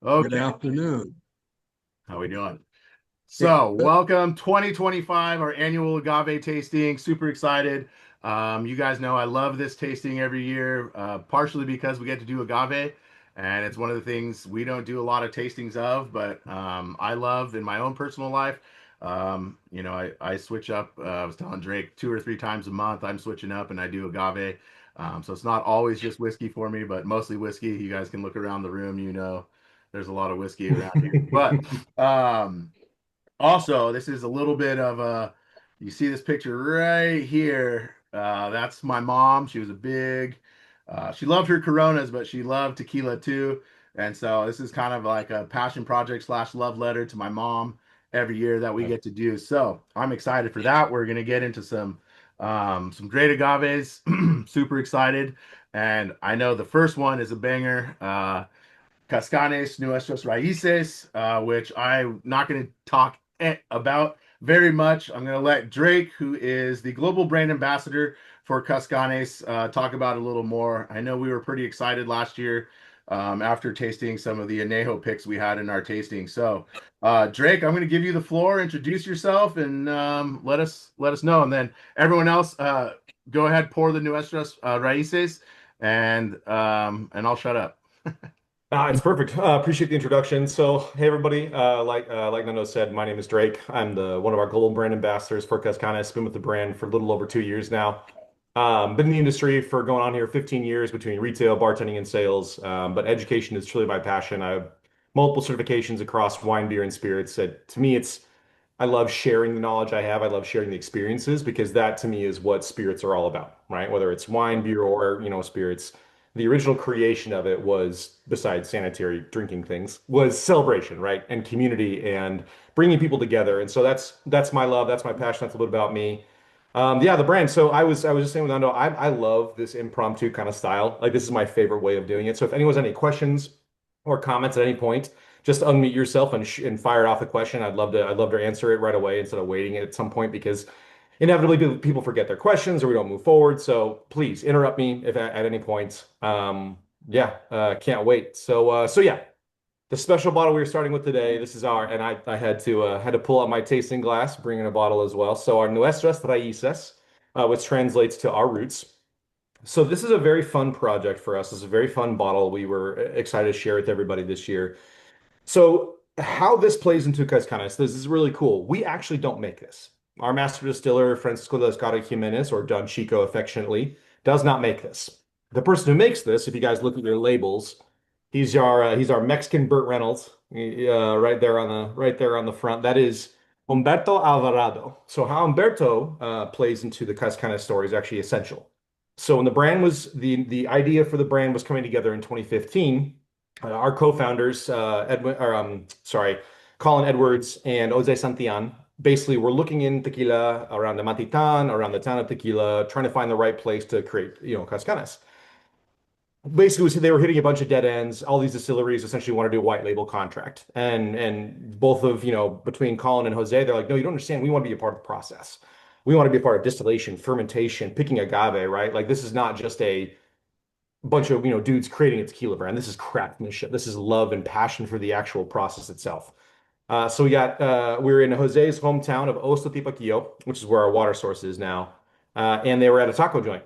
Good Okay, afternoon. how we doing? Good. So, welcome 2025, our annual agave tasting. Super excited. You guys know I love this tasting every year, partially because we get to do agave, and it's one of the things we don't do a lot of tastings of, but I love in my own personal life. I switch up. I was telling Drake 2 or 3 times a month, I'm switching up and I do agave. So it's not always just whiskey for me, but mostly whiskey. You guys can look around the room, there's a lot of whiskey around here. But um, also, this is a little bit of you see this picture right here. That's my mom. She was she loved her Coronas, but she loved tequila too. And so this is kind of like a passion project slash love letter to my mom every year that we get to do. So I'm excited for that. We're gonna get into some great agaves. Super excited. And I know the first one is a banger. Cazcanes, Nuestras Raices, which I'm not going to talk about very much. I'm going to let Drake, who is the global brand ambassador for Cazcanes, talk about it a little more. I know we were pretty excited last year after tasting some of the Anejo picks we had in our tasting. So, Drake, I'm going to give you the floor. Introduce yourself and let us know, and then everyone else, go ahead, pour the Nuestras Raices, and I'll shut up. It's perfect. Appreciate the introduction. So, hey everybody. Like Nando said, my name is Drake. I'm the one of our global brand ambassadors for Cazcanes. Been with the brand for a little over 2 years now. Been in the industry for going on here 15 years between retail, bartending, and sales. But education is truly my passion. I have multiple certifications across wine, beer, and spirits. To me, I love sharing the knowledge I have. I love sharing the experiences because that to me is what spirits are all about, right? Whether it's wine, beer, or spirits. The original creation of it was, besides sanitary drinking things, was celebration, right? And community and bringing people together. And so that's my love. That's my passion. That's a little bit about me. Yeah, the brand. So I was just saying with Nando, I love this impromptu kind of style. Like this is my favorite way of doing it. So if anyone has any questions or comments at any point, just unmute yourself and fire off the question. I'd love to answer it right away instead of waiting at some point because inevitably people forget their questions or we don't move forward. So please interrupt me if at any point. Yeah, can't wait. So yeah, the special bottle we are starting with today. This is and I had to pull out my tasting glass, bring in a bottle as well. So our Nuestras Raices, which translates to our roots. So this is a very fun project for us. It's a very fun bottle. We were excited to share with everybody this year. So how this plays into Cascanes, this is really cool. We actually don't make this. Our master distiller, Francisco Delgado Jimenez, or Don Chico affectionately, does not make this. The person who makes this, if you guys look at your labels, he's our Mexican Burt Reynolds, right there on the front. That is Humberto Alvarado. So how Humberto plays into the Cascanes story is actually essential. So when the idea for the brand was coming together in 2015, our co-founders, Colin Edwards and Jose Santillan, basically were looking in tequila around the Matitan, around the town of Tequila, trying to find the right place to create, Cascanes. Basically, they were hitting a bunch of dead ends. All these distilleries essentially want to do a white label contract, and both of between Colin and Jose, they're like, no, you don't understand. We want to be a part of the process. We want to be a part of distillation, fermentation, picking agave, right? Like this is not just a bunch of dudes creating a tequila brand. This is craftsmanship. This is love and passion for the actual process itself. So we're in Jose's hometown of Ostotipaquillo, which is where our water source is now. And they were at a taco joint.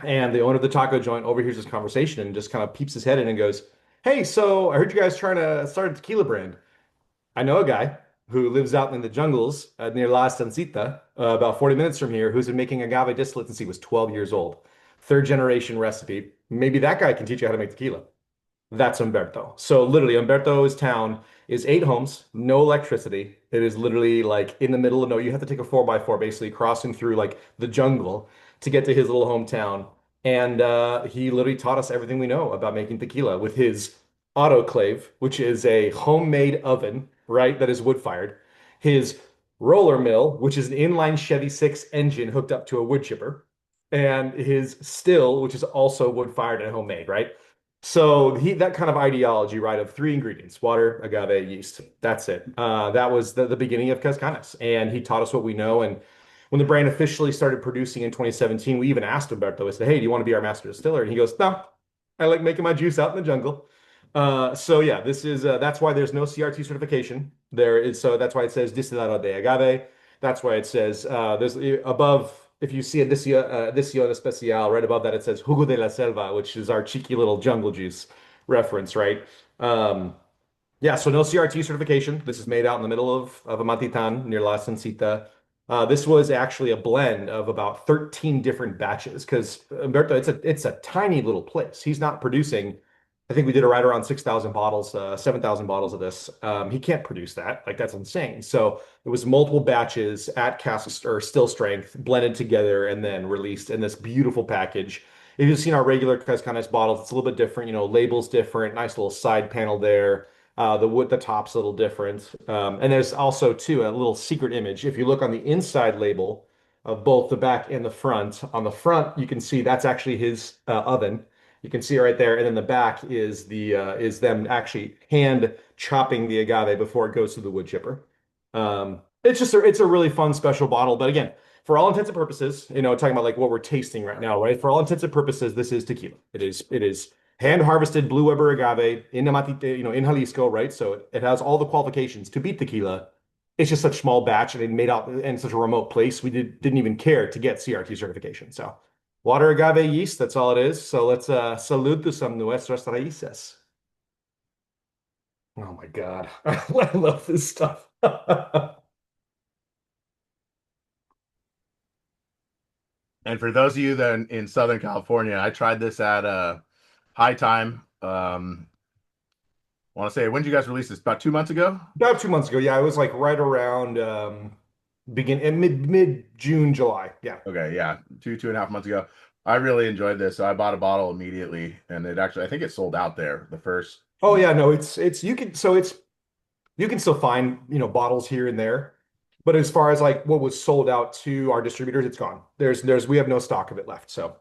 And the owner of the taco joint overhears this conversation and just kind of peeps his head in and goes, "Hey, so I heard you guys trying to start a tequila brand. I know a guy who lives out in the jungles near La Estancita, about 40 minutes from here, who's been making agave distillate since he was 12 years old. Third generation recipe. Maybe that guy can teach you how to make tequila." That's Umberto. So literally, Umberto's town is 8 homes, no electricity. It is literally like in the middle of no, you have to take a 4x4 basically crossing through like the jungle to get to his little hometown. And he literally taught us everything we know about making tequila with his autoclave, which is a homemade oven, right? That is wood fired. His roller mill, which is an inline Chevy 6 engine hooked up to a wood chipper. And his still, which is also wood fired and homemade, right? So that kind of ideology, right, of 3 ingredients, water, agave, yeast. That's it. That was the beginning of Cascanes. And he taught us what we know. And when the brand officially started producing in 2017, we even asked Humberto, I said, "Hey, do you want to be our master distiller?" And he goes, "No, I like making my juice out in the jungle." So yeah, this is that's why there's no CRT certification. There is so that's why it says Destilado de Agave. That's why it says there's above if you see a Edición Especial right above that it says Jugo de la Selva, which is our cheeky little jungle juice reference, right? Um, yeah, so no CRT certification. This is made out in the middle of Amatitan near La Cencita. This was actually a blend of about 13 different batches because Umberto, it's a tiny little place. He's not producing. I think we did right around 6,000 bottles, 7,000 bottles of this. He can't produce that. Like that's insane. So it was multiple batches at cask or still strength, blended together, and then released in this beautiful package. If you've seen our regular Cazcanes bottles, it's a little bit different. You know, labels different, nice little side panel there. The wood, the top's a little different. And there's also too a little secret image. If you look on the inside label of both the back and the front, on the front you can see that's actually his oven. You can see it right there, and then the back is them actually hand chopping the agave before it goes to the wood chipper. It's a really fun special bottle. But again, for all intents and purposes, you know, talking about like what we're tasting right now, right? For all intents and purposes, this is tequila. It is hand harvested blue Weber agave in Namatite, you know, in Jalisco, right? So it has all the qualifications to beat tequila. It's just such small batch and it made out in such a remote place. We didn't even care to get CRT certification. So water agave yeast, that's all it is. So let's salute to some Nuestras Raices. Oh my God. I love this stuff. And for those of you that in Southern California, I tried this at High Time. I want to say, when did you guys release this? About 2 months ago? About 2 months ago. Yeah, it was like right around begin in mid June, July. Yeah. Okay, yeah, 2.5 months ago. I really enjoyed this. So I bought a bottle immediately, and it actually, I think it sold out there the first Oh month. yeah, no, it's you can so it's you can still find, you know, bottles here and there. But as far as like what was sold out to our distributors, it's gone. There's we have no stock of it left. So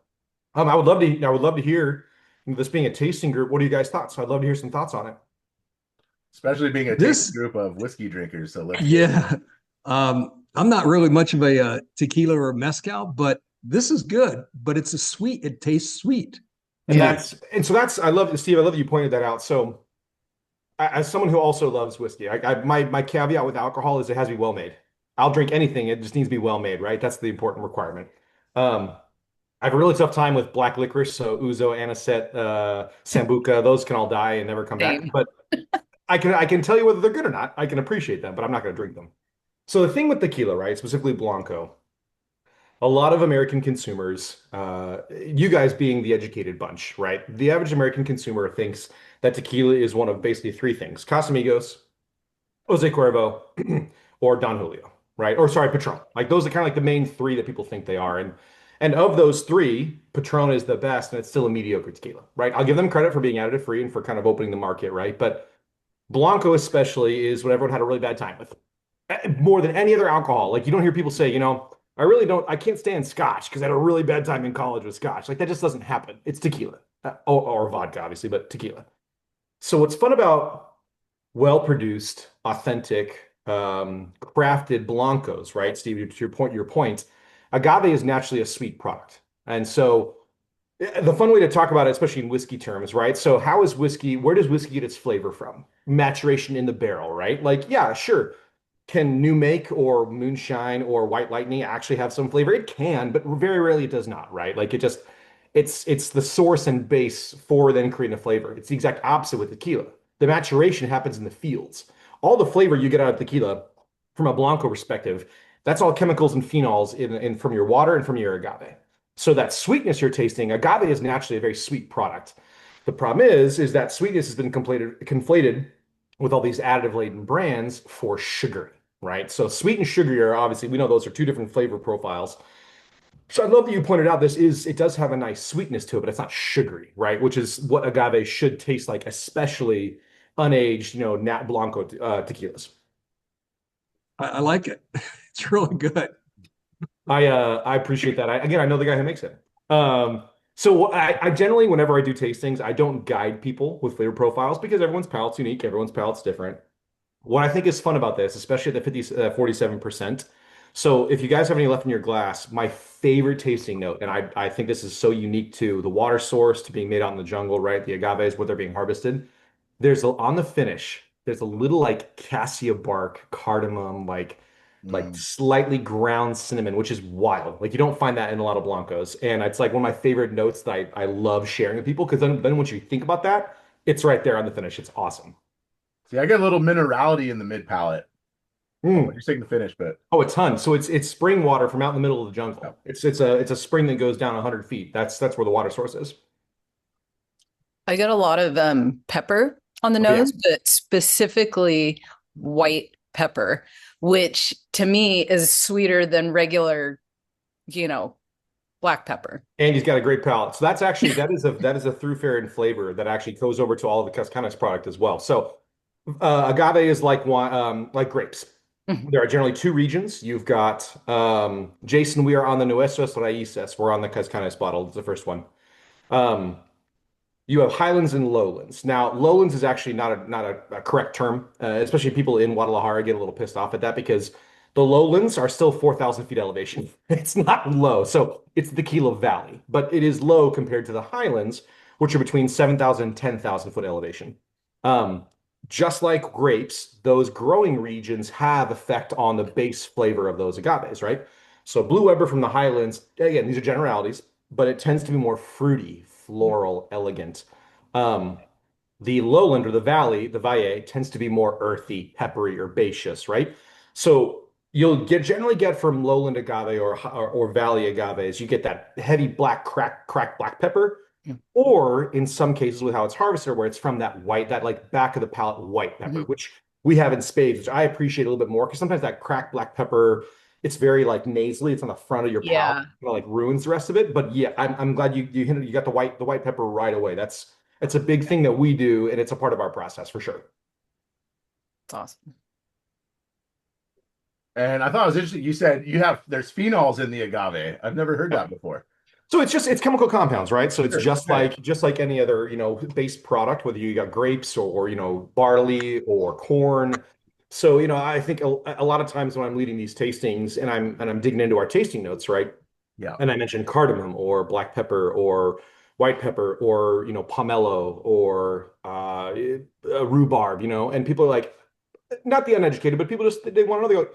I would love to hear, you know, this being a tasting group, what are you guys' thoughts? So I'd love to hear some thoughts on it. Especially being a tasting This, group of whiskey drinkers. So let's get yeah, I'm not really much of a tequila or mezcal, but this is good. But it's a sweet. It tastes sweet. And it. that's I love Steve, I love that you pointed that out. So as someone who also loves whiskey, my caveat with alcohol is it has to be well made. I'll drink anything, it just needs to be well made, right? That's the important requirement. Um, I have a really tough time with black licorice, so ouzo, anisette, sambuca, those can all die and never come back. Same. But I can tell you whether they're good or not. I can appreciate them, but I'm not going to drink them. So the thing with tequila, right, specifically Blanco, a lot of American consumers, you guys being the educated bunch, right? The average American consumer thinks that tequila is one of basically three things: Casamigos, Jose Cuervo, or Don Julio, right? Or sorry, Patron. Like those are kind of like the main three that people think they are. And of those three, Patron is the best, and it's still a mediocre tequila, right? I'll give them credit for being additive free and for kind of opening the market, right? But Blanco especially is what everyone had a really bad time with. More than any other alcohol. Like you don't hear people say, you know, I can't stand scotch because I had a really bad time in college with scotch. Like that just doesn't happen. It's tequila, or vodka, obviously, but tequila. So what's fun about well-produced, authentic, crafted blancos, right, Steve? To your point, agave is naturally a sweet product, and so the fun way to talk about it, especially in whiskey terms, right? So how is whiskey? Where does whiskey get its flavor from? Maturation in the barrel, right? Like, yeah, sure. Can new make or moonshine or white lightning actually have some flavor? It can, but very rarely it does not, right? Like it just it's the source and base for then creating a flavor. It's the exact opposite with tequila. The maturation happens in the fields. All the flavor you get out of tequila from a Blanco perspective, that's all chemicals and phenols in from your water and from your agave. So that sweetness you're tasting, agave is naturally a very sweet product. The problem is that sweetness has been conflated with all these additive laden brands for sugary, right? So sweet and sugary are obviously, we know those are two different flavor profiles. So I love that you pointed out it does have a nice sweetness to it, but it's not sugary, right? Which is what agave should taste like, especially unaged, you know, Nat Blanco tequilas. I like it. It's really good. I appreciate that. Again, I know the guy who makes it. So I generally, whenever I do tastings, I don't guide people with flavor profiles because everyone's palate's unique, everyone's palate's different. What I think is fun about this, especially at the 47%. So if you guys have any left in your glass, my favorite tasting note, and I think this is so unique to the water source, to being made out in the jungle, right? The agaves, where they're being harvested. On the finish, there's a little like cassia bark, cardamom, like Mm. slightly ground cinnamon, which is wild. Like you don't find that in a lot of Blancos. And it's like one of my favorite notes that I love sharing with people because then once you think about that, it's right there on the finish. It's awesome. See, I get a little minerality in the mid palate. Oh, Mm. you're saying the finish, but Oh, a ton. So it's spring water from out in the middle of the yeah. jungle. It's a spring that goes down 100 feet. That's where the water source is. I get a lot of pepper on the Oh yeah. nose, but specifically white pepper, which to me is sweeter than regular, you know, black pepper. And he's got a great palate. So that is a through fare in flavor that actually goes over to all of the Cazcanes product as well. So agave is like wine, like grapes. Mhm. There are generally two regions. You've got Jason. We are on the Nuestras Raices. We're on the Cascanes bottle. It's the first one. Um, you have highlands and lowlands. Now, lowlands is actually not a correct term, especially people in Guadalajara get a little pissed off at that because the lowlands are still 4,000 feet elevation. It's not low. So it's the Tequila Valley, but it is low compared to the highlands, which are between 7,000 and 10,000 foot elevation. Um, just like grapes, those growing regions have effect on the base flavor of those agaves, right? So Blue Weber from the highlands, again, these are generalities, but it tends to be more fruity, floral, elegant. Um, the lowland or the valle, tends to be more earthy, peppery, herbaceous, right? So you'll generally get from lowland agave or valley agaves, you get that heavy black crack black pepper, Yeah. or in some cases with how it's harvested, where it's from that white, that like back of the palate white pepper, Mhm. which we have in spades, which I appreciate a little bit more because sometimes that cracked black pepper, it's very like nasally, it's on the front of your palate, Yeah. like ruins the rest of it. But yeah, I'm glad you got the white pepper right away. It's a big thing that we do, and it's a part of our process for sure. It's awesome. And I thought it was interesting. You said there's phenols in the agave. I've never heard that before. So it's chemical compounds, right? So it's Sure. just Okay. like any other, base product, whether you got grapes or barley or corn. So, I think a lot of times when I'm leading these tastings and I'm digging into our tasting notes, right? Yeah. And I mentioned cardamom or black pepper or white pepper or pomelo or rhubarb, and people are like, not the uneducated, but people just they want to know. They go,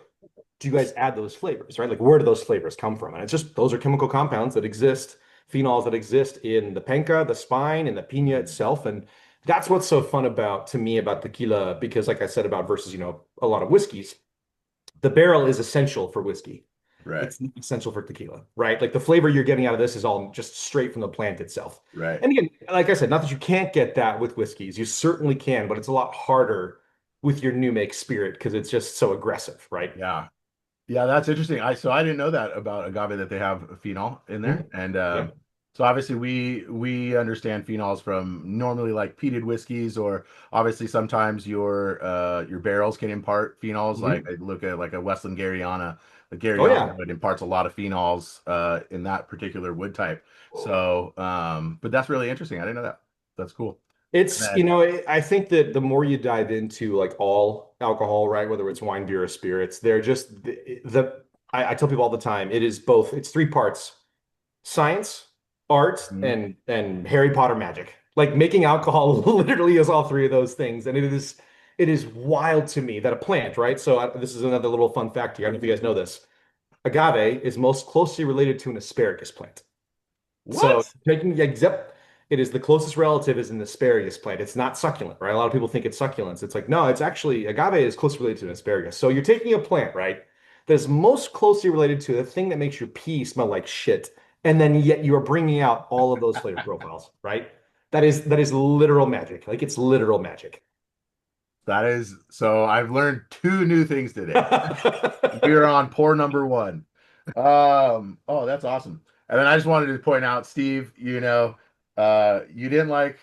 do you guys add those flavors, right? Like, where do those flavors come from? And it's just those are chemical compounds that exist, phenols that exist in the penca, the spine, and the piña itself. And that's what's so fun to me about tequila, because like I said about versus, a lot of whiskeys, the barrel is essential for whiskey. Right. It's not essential for tequila, right? Like the flavor you're getting out of this is all just straight from the plant itself. Right. And again, like I said, not that you can't get that with whiskeys, you certainly can, but it's a lot harder with your new make spirit because it's just so aggressive, right? Yeah. Yeah, that's interesting. I didn't know that about agave that they have a phenol in there. Mhm. And Yeah. so obviously we understand phenols from normally like peated whiskeys, or obviously sometimes your barrels can impart phenols. Like Mhm. I look at like a Westland Garyana. The Oh Garyana yeah. wood imparts a lot of phenols in that particular wood type. So but that's really interesting. I didn't know that. That's cool. And It's, then I think that the more you dive into like all alcohol, right, whether it's wine, beer, or spirits, they're just I tell people all the time, it's three parts: science, art, mhm. and Harry Potter magic. Like making alcohol literally is all three of those things, and it is wild to me that a plant, right? So this is another little fun fact here. I don't know if you guys know this. Agave is most closely related to an asparagus plant. So What? taking the except it is the closest relative is an asparagus plant. It's not succulent, right? A lot of people think it's succulents. It's like, no, it's actually agave is closely related to an asparagus. So you're taking a plant, right? That is most closely related to the thing that makes your pee smell like shit, and then yet you are bringing out all of those flavor profiles, right? That is literal magic. Like it's literal magic. That is so I've learned two new things today. We are on pour number one. Oh, that's awesome. And then I just wanted to point out, Steve, you didn't like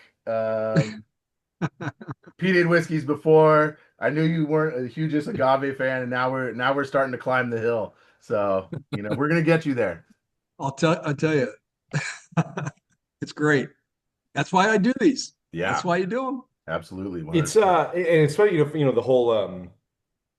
peated whiskeys before. I knew you weren't a hugest agave fan, and now we're starting to climb the hill. So, we're gonna get you there. I'll tell you, it's great. That's why I do these. That's Yeah, why you do them. absolutely. It's 100%. and it's funny, the whole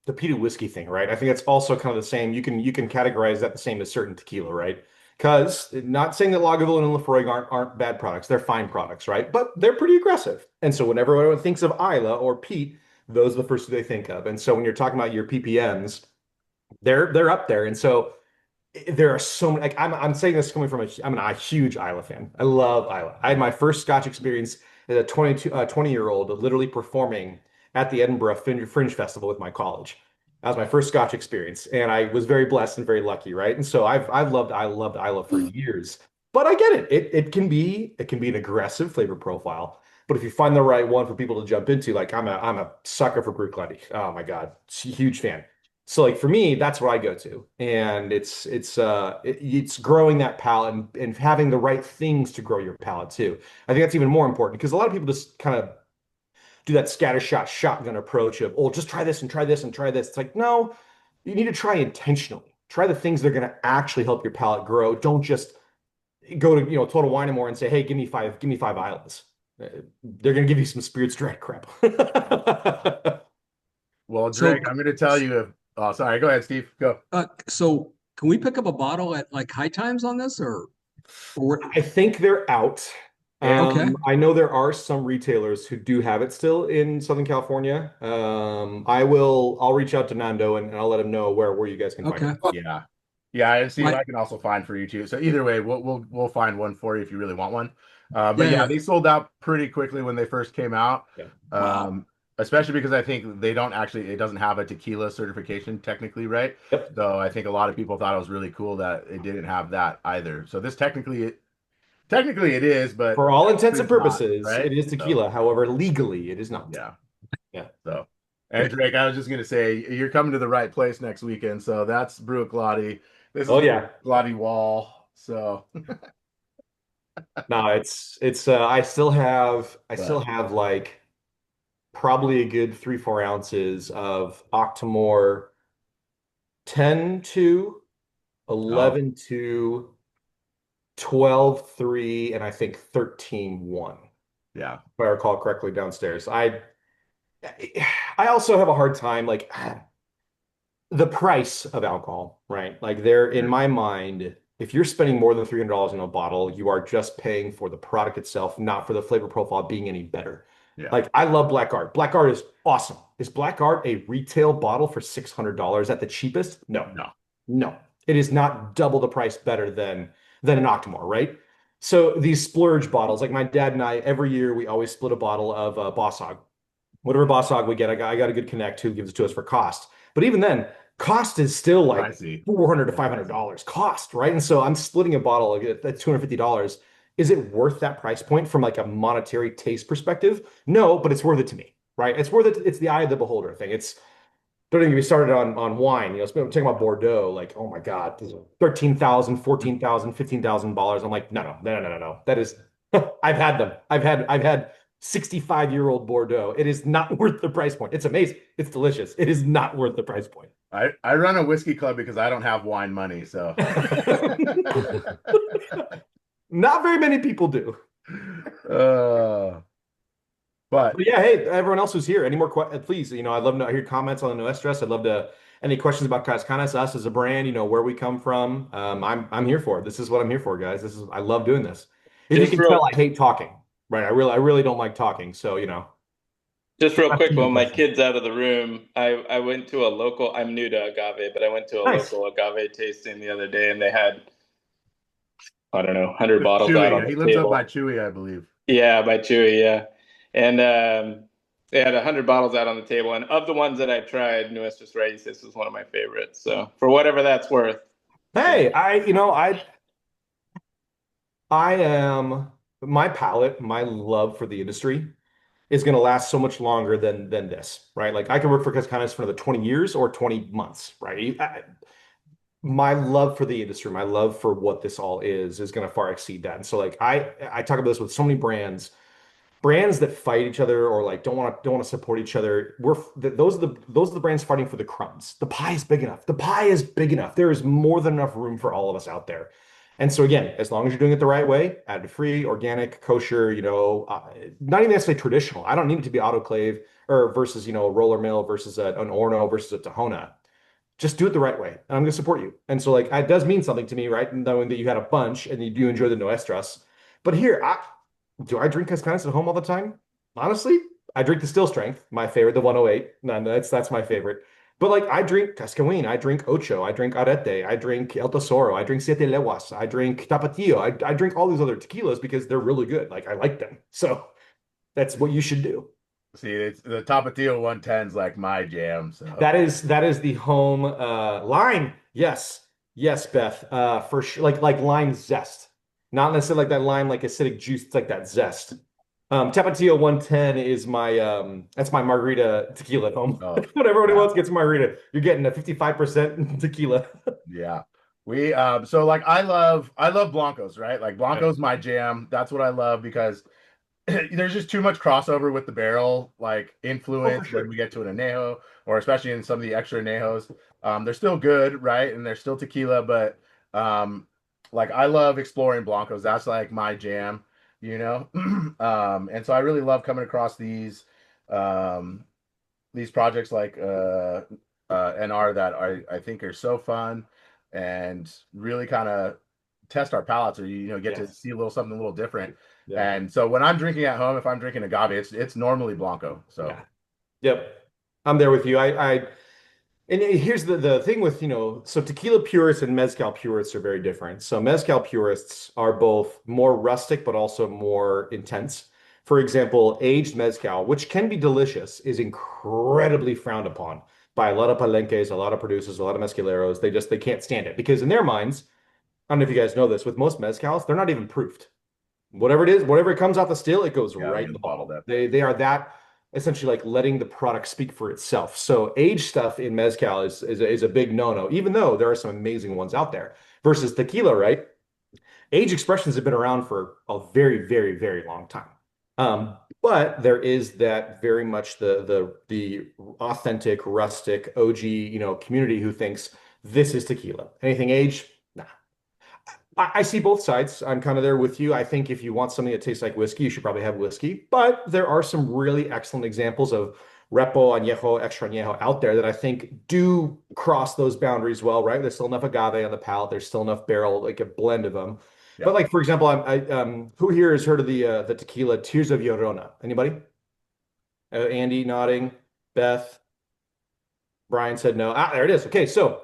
the peated whiskey thing, right? I think it's also kind of the same. You can categorize that the same as certain tequila, right? Because not saying that Lagavulin and Laphroaig aren't bad products. They're fine products, right? But they're pretty aggressive. And so whenever everyone thinks of Isla or Pete, those are the first two they think of. And so when you're talking about your PPMs, they're up there. And so there are so many, like I'm saying this coming from I'm a huge Isla fan. I love Isla. I had my first Scotch experience as a 20-year-old literally performing at the Edinburgh Fringe Festival with my college. That was my first Scotch experience, and I was very blessed and very lucky, right? And so I loved Isla for years. But I get it. It can be an aggressive flavor profile. But if you find the right one for people to jump into, like I'm a sucker for Bruichladdich. Oh my God, huge fan. So like for me, that's what I go to, and it's growing that palate and having the right things to grow your palate too. I think that's even more important because a lot of people just kind of do that scattershot shotgun approach of, oh, just try this and try this and try this. It's like, no, you need to try intentionally. Try the things that are going to actually help your palate grow. Don't just go to Total Wine & More and say, hey, give me five islands. They're going to give you some Spirits Direct crap. Well, Drake, I'm going to tell you if. Oh, sorry. Go ahead, Steve. Go. So can we pick up a bottle at like High Times on this, or I think they're out. Okay. I know there are some retailers who do have it still in Southern California. I'll reach out to Nando and I'll let him know where you guys can find Okay. it. Yeah. Yeah, and Steve, Like- I can also find for you too. So either way, we'll find one for you if you really want one. But Yeah, yeah, yeah. they sold out pretty quickly when they first came out. Yeah. Wow. Especially because I think it doesn't have a tequila certification technically, right? Yep. So I think a lot of people thought it was really cool that it didn't have that either. So this technically it is, but For all intents and it's not, purposes, right? it is tequila. However, legally, it is not. Yeah. Yeah. So, and Drake, I was just gonna say you're coming to the right place next weekend. So that's Bruichladdich. This is Bruichladdich Wall. So No, it's I still have like probably a good 3-4 ounces of Octomore 10-2, 11-2, 12-3, and I think 13-1. yeah. If I recall correctly downstairs. I also have a hard time like the price of alcohol, right? Like there in my mind, if you're spending more than $300 in a bottle, you are just paying for the product itself, not for the flavor profile being any better. Yeah. Like I love Black Art. Black Art is awesome. Is Black Art a retail bottle for $600 at the cheapest? No. No. It is not double the price better than an Octomore, right? So these splurge bottles, like my dad and I, every year we always split a bottle of Boss Hog. Whatever Boss Hog we get, I got a good connect who gives it to us for cost. But even then, cost is still like $400 to $500 cost, right? And so I'm splitting a bottle at $250. Is it worth that price point from like a monetary taste perspective? No, but it's worth it to me, right? It's worth it. It's the eye of the beholder thing. Don't even get me started on wine. Talking about Bordeaux, like, oh my God, this is $13,000, $14,000, $15,000. I'm like, no. That is, I've had them. I've had 65-year-old Bordeaux. It is not worth the price point. It's amazing. It's delicious. It is not worth the price point. I run a whiskey club because I don't have wine money, so not very many people do. But yeah, hey, everyone else who's here, any more questions? Please, I'd love to hear comments on the Nuestras. I'd love to any questions about Cazcanes, us as a brand, where we come from. I'm here for it. This is what I'm here for, guys. I love doing this. As you can tell, I hate talking. Right. I really don't like talking. So, Just real quick, while my kid's out of the room, I went to a local, I'm new to agave, but I went to a local agave tasting the other day and they had, I don't know, 100 bottles out on the table. He lives up by Chewy, I believe. Yeah, by Chewy, yeah. And they had 100 bottles out on the table. And of the ones that I tried, Nuestras Raices was one of my favorites. So for whatever that's worth. Hey, I am, my palate, my love for the industry is going to last so much longer than this, right? Like I can work for Cazcanes for another 20 years or 20 months, right? My love for the industry, my love for what this all is going to far exceed that. And so like I talk about this with so many brands that fight each other or like don't want to support each other. Those are the brands fighting for the crumbs. The pie is big enough. The pie is big enough. There is more than enough room for all of us out there. And so again, as long as you're doing it the right way, additive-free, organic, kosher, not even necessarily traditional. I don't need it to be autoclave or versus, a roller mill versus an Orno versus a Tahona. just do it the right way, and I'm going to support you. And so, like, it does mean something to me, right? Knowing that you had a bunch and you do enjoy the Nuestras. But here, do I drink Cazcanes at home all the time? Honestly, I drink the still strength, my favorite, the 108. No, that's my favorite. But like, I drink Cascawen, I drink Ocho, I drink Arete, I drink El Tesoro, I drink Siete Leguas, I drink Tapatio, I drink all these other tequilas because they're really good. Like, I like them. So that's what you should do. See, it's the Tapatio 110 is like my jam. So That is the home lime. Yes. Yes, Beth. For sure. Like lime zest. Not necessarily like that lime, like acidic juice. It's like that zest. Tapatio 110 is my that's my margarita tequila at home. Oh, When everybody yeah. wants gets a margarita, you're getting a 55% tequila. Yeah. We so like I love Blancos, right? Like Blancos my jam. That's what I love because there's just too much crossover with the barrel like influence sure. when we get to an anejo, or especially in some of the extra anejos. They're still good, right? And they're still tequila, but like I love exploring Blancos. That's like my jam, you know. And so I really love coming across these projects like NR that I think are so fun and really kind of test our palates, or get to see something a little different. Yeah. And so when I'm drinking at home, if I'm drinking agave, it's normally Blanco. So Yeah. Yep. I'm there with you. And here's the thing with, so tequila purists and mezcal purists are very different. So mezcal purists are both more rustic, but also more intense. For example, aged mezcal, which can be delicious, is incredibly frowned upon by a lot of palenques, a lot of producers, a lot of mezcaleros. They can't stand it because in their minds, I don't know if you guys know this, with most mezcals, they're not even proofed. Whatever it is, whatever it comes out the still, it goes right in the bottle. They are that essentially like letting the product speak for itself. So age stuff in mezcal is a big no-no, even though there are some amazing ones out there. Versus tequila, right? Age expressions have been around for a very, very, very long time. But there is that very much the authentic, rustic, OG, community who thinks this is tequila. Anything aged, nah. I see both sides. I'm kind of there with you. I think if you want something that tastes like whiskey, you should probably have whiskey. But there are some really excellent examples of Repo, Añejo, Extra Añejo out there that I think do cross those boundaries well, right? There's still enough agave on the palate. There's still enough barrel, like a blend of them. Yeah. But like, for example, who here has heard of the tequila Tears of Llorona? Anybody? Andy nodding. Beth. Brian said no. There it is. Okay, so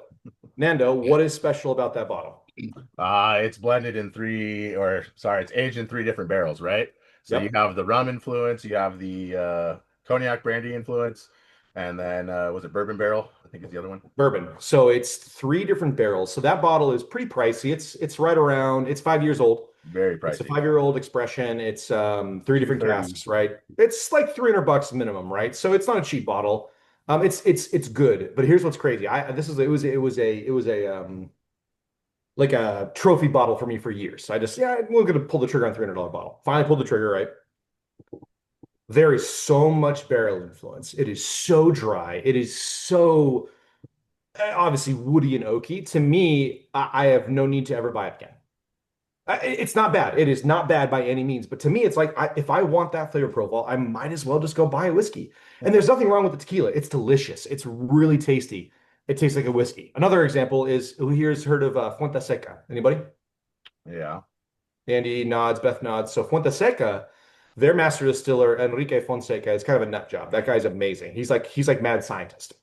Nando, what is special about that bottle? It's blended in it's aged in 3 different barrels, right? So you have the rum influence, you have the cognac brandy influence, and then was it bourbon barrel? I think it's the other one. Bourbon. So it's 3 different barrels. So that bottle is pretty pricey. It's right around, it's 5 years old. Very pricey. It's a 5-year-old expression. It's 3 different casks, right? It's like $300 minimum, right? So it's not a cheap bottle. It's good. But here's what's crazy. It was a like a trophy bottle for me for years. So we're gonna pull the trigger on $300 bottle. Finally pulled the trigger, right? There is so much barrel influence. It is so dry. It is so obviously woody and oaky. To me, I have no need to ever buy it again. It's not bad. It is not bad by any means. But to me, it's like if I want that flavor profile, I might as well just go buy a whiskey. And there's nothing wrong with the tequila. It's delicious. It's really tasty. It tastes like a whiskey. Another example is, who here's heard of Fuente Seca? Anybody? Yeah. Andy nods, Beth nods. So Fuente Seca, their master distiller, Enrique Fonseca, is kind of a nut job. That guy's amazing. He's like mad scientist.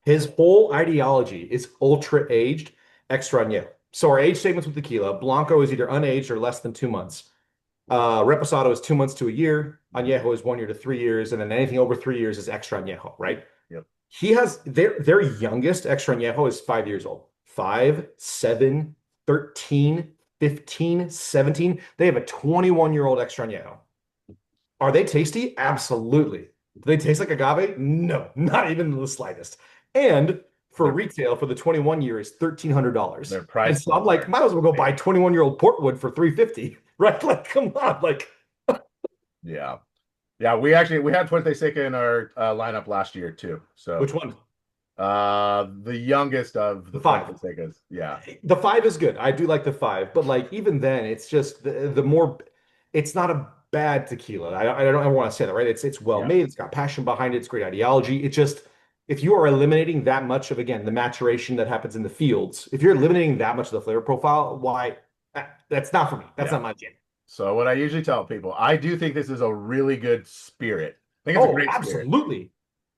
His whole ideology is ultra aged extra añejo. So our age statements with tequila, Blanco is either unaged or less than 2 months. Reposado is 2 months to a year. Añejo is 1 year to 3 years. And then anything over 3 years is extra añejo, right? Yep. He has their youngest extra añejo is 5 years old. 5, 7, 13, 15, 17. They have a 21-year-old extra añejo. Are they tasty? Absolutely. Do they taste like agave? No, not even the slightest. And for retail, for the 21 year is $1,300. Their price. And so I'm like, might as well go buy 21-year-old Portwood for $350, right? Like, come on, like. Yeah. Yeah, we had Fuente Seca in our lineup last year too. So which one? The youngest of the 5 Fuente Secas. Yeah. The 5 is good. I do like the 5, but like even then, it's just the more. It's not a bad tequila. I don't ever want to say that, right? It's well made. It's got passion behind it. It's great ideology. if you are eliminating that much of, again, the maturation that happens in the fields, if you're eliminating that much of the flavor profile, why? That's not for me. That's not my jam. So what I usually tell people, I do think this is a really good spirit. I think it's a great spirit. Absolutely.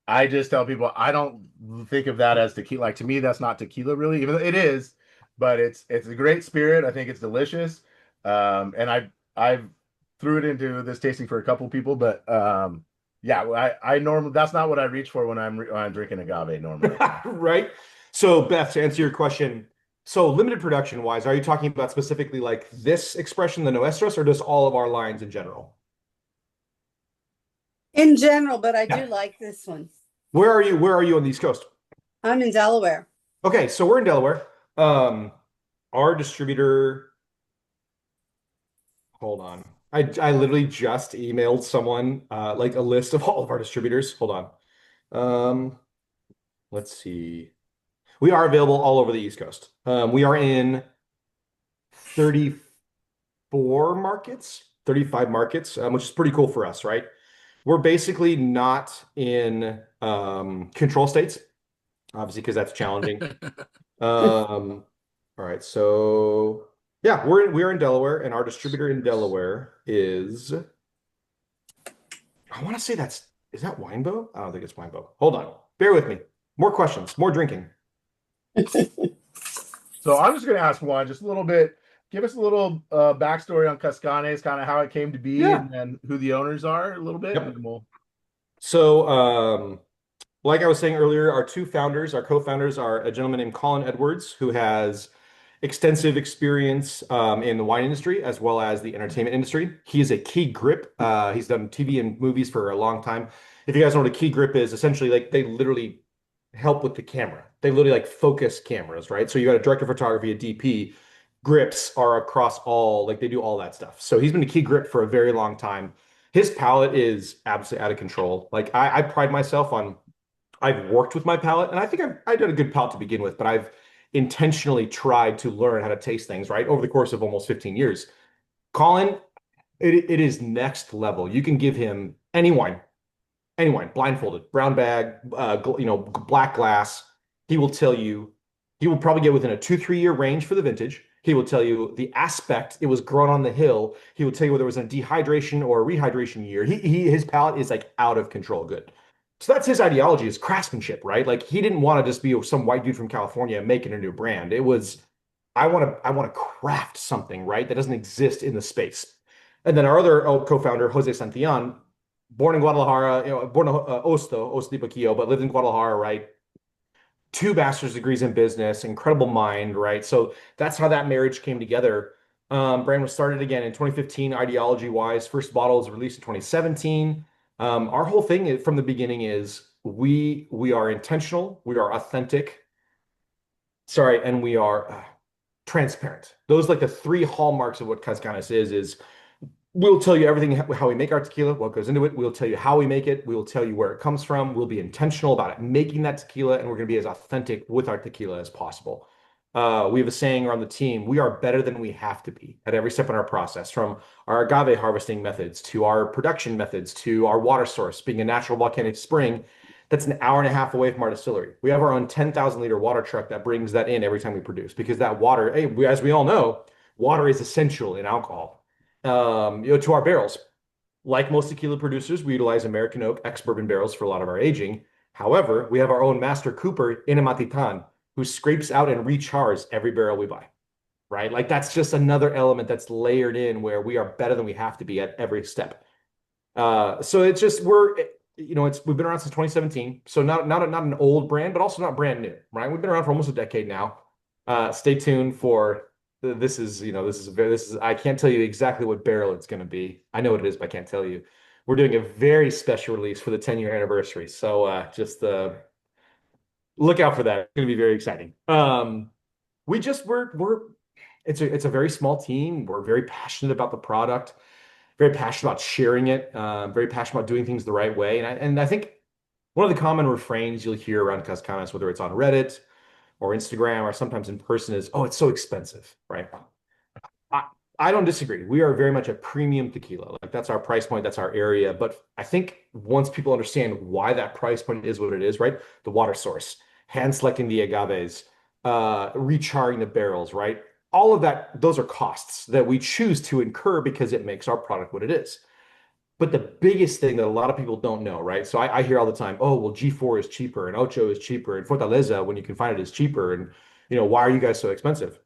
I just tell people I don't think of that as tequila. Like to me, that's not tequila really, even though it is, but it's a great spirit. I think it's delicious. And I've threw it into this tasting for a couple people, but yeah, I normally that's not what I reach for when I'm drinking agave normally. Right. So Beth, to answer your question, so limited production wise, are you talking about specifically like this expression, the Nuestras, or just all of our lines in general? In general, but I do like this one. Where are you? Where are you on the East Coast? I'm in Delaware. Okay, so we're in Delaware. Our distributor, hold on. I literally just emailed someone like a list of all of our distributors. Hold on. Let's see. We are available all over the East Coast. We are in 34 markets, 35 markets, which is pretty cool for us, right? We're basically not in control states, obviously, because that's challenging. All right, so yeah, we're in Delaware, and our distributor in Delaware is, I want to say is that Winebow? I don't think it's Winebow. Hold on, bear with me. More questions, more drinking. So I'm just going to ask one, just a little bit. Give us a little backstory on Cazcanes, kind of how it came to be, and who the owners are a little bit. Yep. And then we'll... So, like I was saying earlier, our co-founders are a gentleman named Colin Edwards, who has extensive experience in the wine industry as well as the entertainment industry. He is a key grip. He's done TV and movies for a long time. If you guys know what a key grip is, essentially like they literally help with the camera. They literally like focus cameras, right? So you got a director of photography, a DP. Grips are across all, like they do all that stuff. So he's been a key grip for a very long time. His palate is absolutely out of control. Like I pride myself on, I've worked with my palate, and I think I did a good palate to begin with, but I've intentionally tried to learn how to taste things, right, over the course of almost 15 years. Colin, it is next level. You can give him any wine, blindfolded, brown bag, black glass. He will tell you, he will probably get within a 2-3 year range for the vintage. He will tell you the aspect it was grown on the hill. He will tell you whether it was a dehydration or a rehydration year. His palate is like out of control good. So that's his ideology, is craftsmanship, right? Like he didn't want to just be some white dude from California making a new brand. It was, I want to craft something, right, that doesn't exist in the space. And then our other co-founder, Jose Santillan, born in Guadalajara, born in Osto de Paquillo, but lived in Guadalajara, right? 2 bachelor's degrees in business, incredible mind, right? So that's how that marriage came together. Brand was started again in 2015, ideology-wise. First bottle was released in 2017. Our whole thing from the beginning is we are intentional, we are authentic, and we are transparent. Those like the 3 hallmarks of what Cazcanes is we'll tell you everything, how we make our tequila, what goes into it. We'll tell you how we make it. We will tell you where it comes from. We'll be intentional about it, making that tequila, and we're going to be as authentic with our tequila as possible. We have a saying around the team, we are better than we have to be at every step in our process, from our agave harvesting methods to our production methods to our water source being a natural volcanic spring that's an hour and a half away from our distillery. We have our own 10,000 liter water truck that brings that in every time we produce, because that water, as we all know, water is essential in alcohol. To our barrels. Like most tequila producers, we utilize American oak ex-bourbon barrels for a lot of our aging. However, we have our own master cooper in Amatitan who scrapes out and rechars every barrel we buy, right? Like that's just another element that's layered in where we are better than we have to be at every step. So it's just, we've been around since 2017. So not an old brand, but also not brand new, right? We've been around for almost a decade now. Stay tuned for I can't tell you exactly what barrel it's going to be. I know what it is, but I can't tell you. We're doing a very special release for the 10-year anniversary. So just look out for that. It's going to be very exciting. It's a very small team. We're very passionate about the product, very passionate about sharing it, very passionate about doing things the right way. And I think one of the common refrains you'll hear around Cazcanes, whether it's on Reddit or Instagram or sometimes in person, is, oh, it's so expensive, right? I don't disagree. We are very much a premium tequila. Like that's our price point, that's our area. But I think once people understand why that price point is what it is, right? The water source, hand selecting the agaves, recharring the barrels, right? All of that, those are costs that we choose to incur because it makes our product what it is. But the biggest thing that a lot of people don't know, right? So I hear all the time, oh, well, G4 is cheaper and Ocho is cheaper and Fortaleza, when you can find it, is cheaper. And, why are you guys so expensive?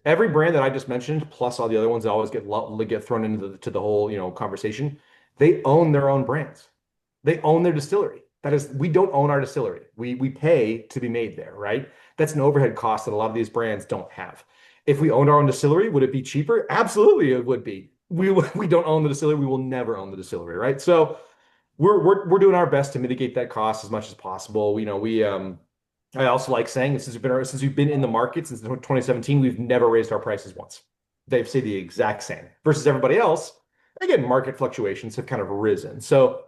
Every brand that I just mentioned, plus all the other ones that always get thrown into the whole, conversation, they own their own brands. They own their distillery. That is, we don't own our distillery. We pay to be made there, right? That's an overhead cost that a lot of these brands don't have. If we owned our own distillery, would it be cheaper? Absolutely, it would be. We don't own the distillery. We will never own the distillery, right? So we're doing our best to mitigate that cost as much as possible. I also like saying since we've been in the market since 2017, we've never raised our prices once. They've stayed the exact same versus everybody else. Again, market fluctuations have kind of risen. So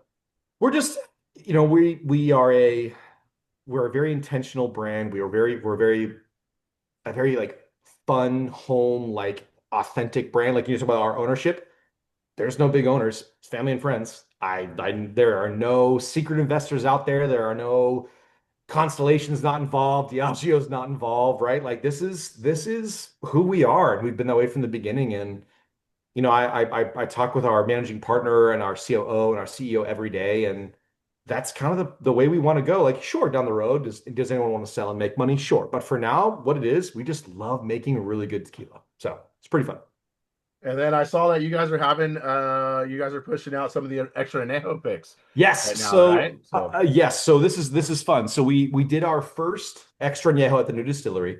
we're just, we're a very intentional brand. We're a very like fun home, like authentic brand. Like you talk about our ownership. There's no big owners, it's family and friends. There are no secret investors out there. There are no Constellation's not involved, Diageo's not involved, right? Like this is who we are, and we've been that way from the beginning. And I talk with our managing partner and our COO and our CEO every day, and that's kind of the way we want to go. Like, sure, down the road, does anyone want to sell and make money? Sure, but for now, what it is, we just love making really good tequila, so it's pretty fun. And then I saw that you guys are pushing out some of the extra anejo picks. Yes. Right now, So, right? yes. So this is fun. So we did our first extra añejo at the new distillery.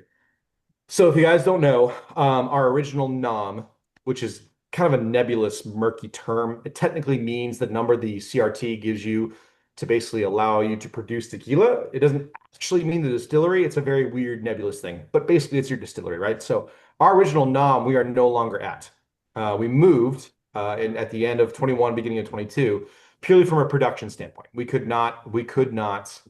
So if you guys don't know, our original nom, which is kind of a nebulous, murky term, it technically means the number the CRT gives you to basically allow you to produce tequila. It doesn't actually mean the distillery. It's a very weird, nebulous thing. But basically, it's your distillery, right? So our original nom, we are no longer at. We moved at the end of 21, beginning of 22, purely from a production standpoint. We could not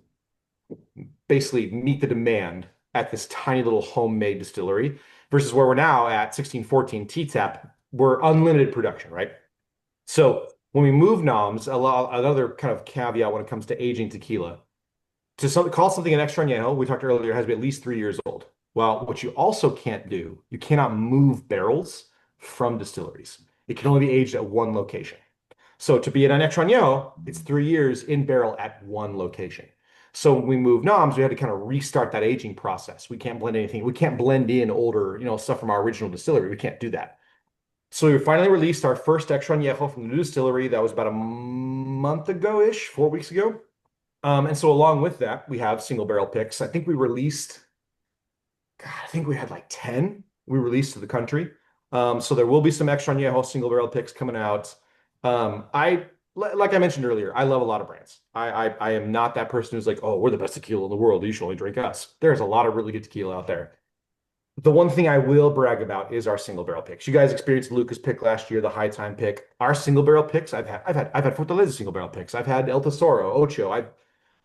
basically meet the demand at this tiny little homemade distillery versus where we're now at 1614 T-Tap. We're unlimited production, right? So when we move noms, another kind of caveat when it comes to aging tequila, call something an extra añejo, we talked earlier, it has to be at least 3 years old. Well, what you also can't do, you cannot move barrels from distilleries. It can only be aged at one location. So to be an extra añejo, it's 3 years in barrel at one location. So when we move noms, we had to kind of restart that aging process. We can't blend anything. We can't blend in older, stuff from our original distillery. We can't do that. So we finally released our first extra añejo from the new distillery. That was about a month ago-ish, 4 weeks ago. And so along with that, we have single barrel picks. I think we had like 10 we released to the country. So there will be some extra añejo single barrel picks coming out. Like I mentioned earlier, I love a lot of brands. I am not that person who's like, oh, we're the best tequila in the world. You should only drink us. There's a lot of really good tequila out there. The one thing I will brag about is our single barrel picks. You guys experienced Lucas pick last year, the high time pick. Our single barrel picks, I've had Fortaleza single barrel picks. I've had El Tesoro, Ocho.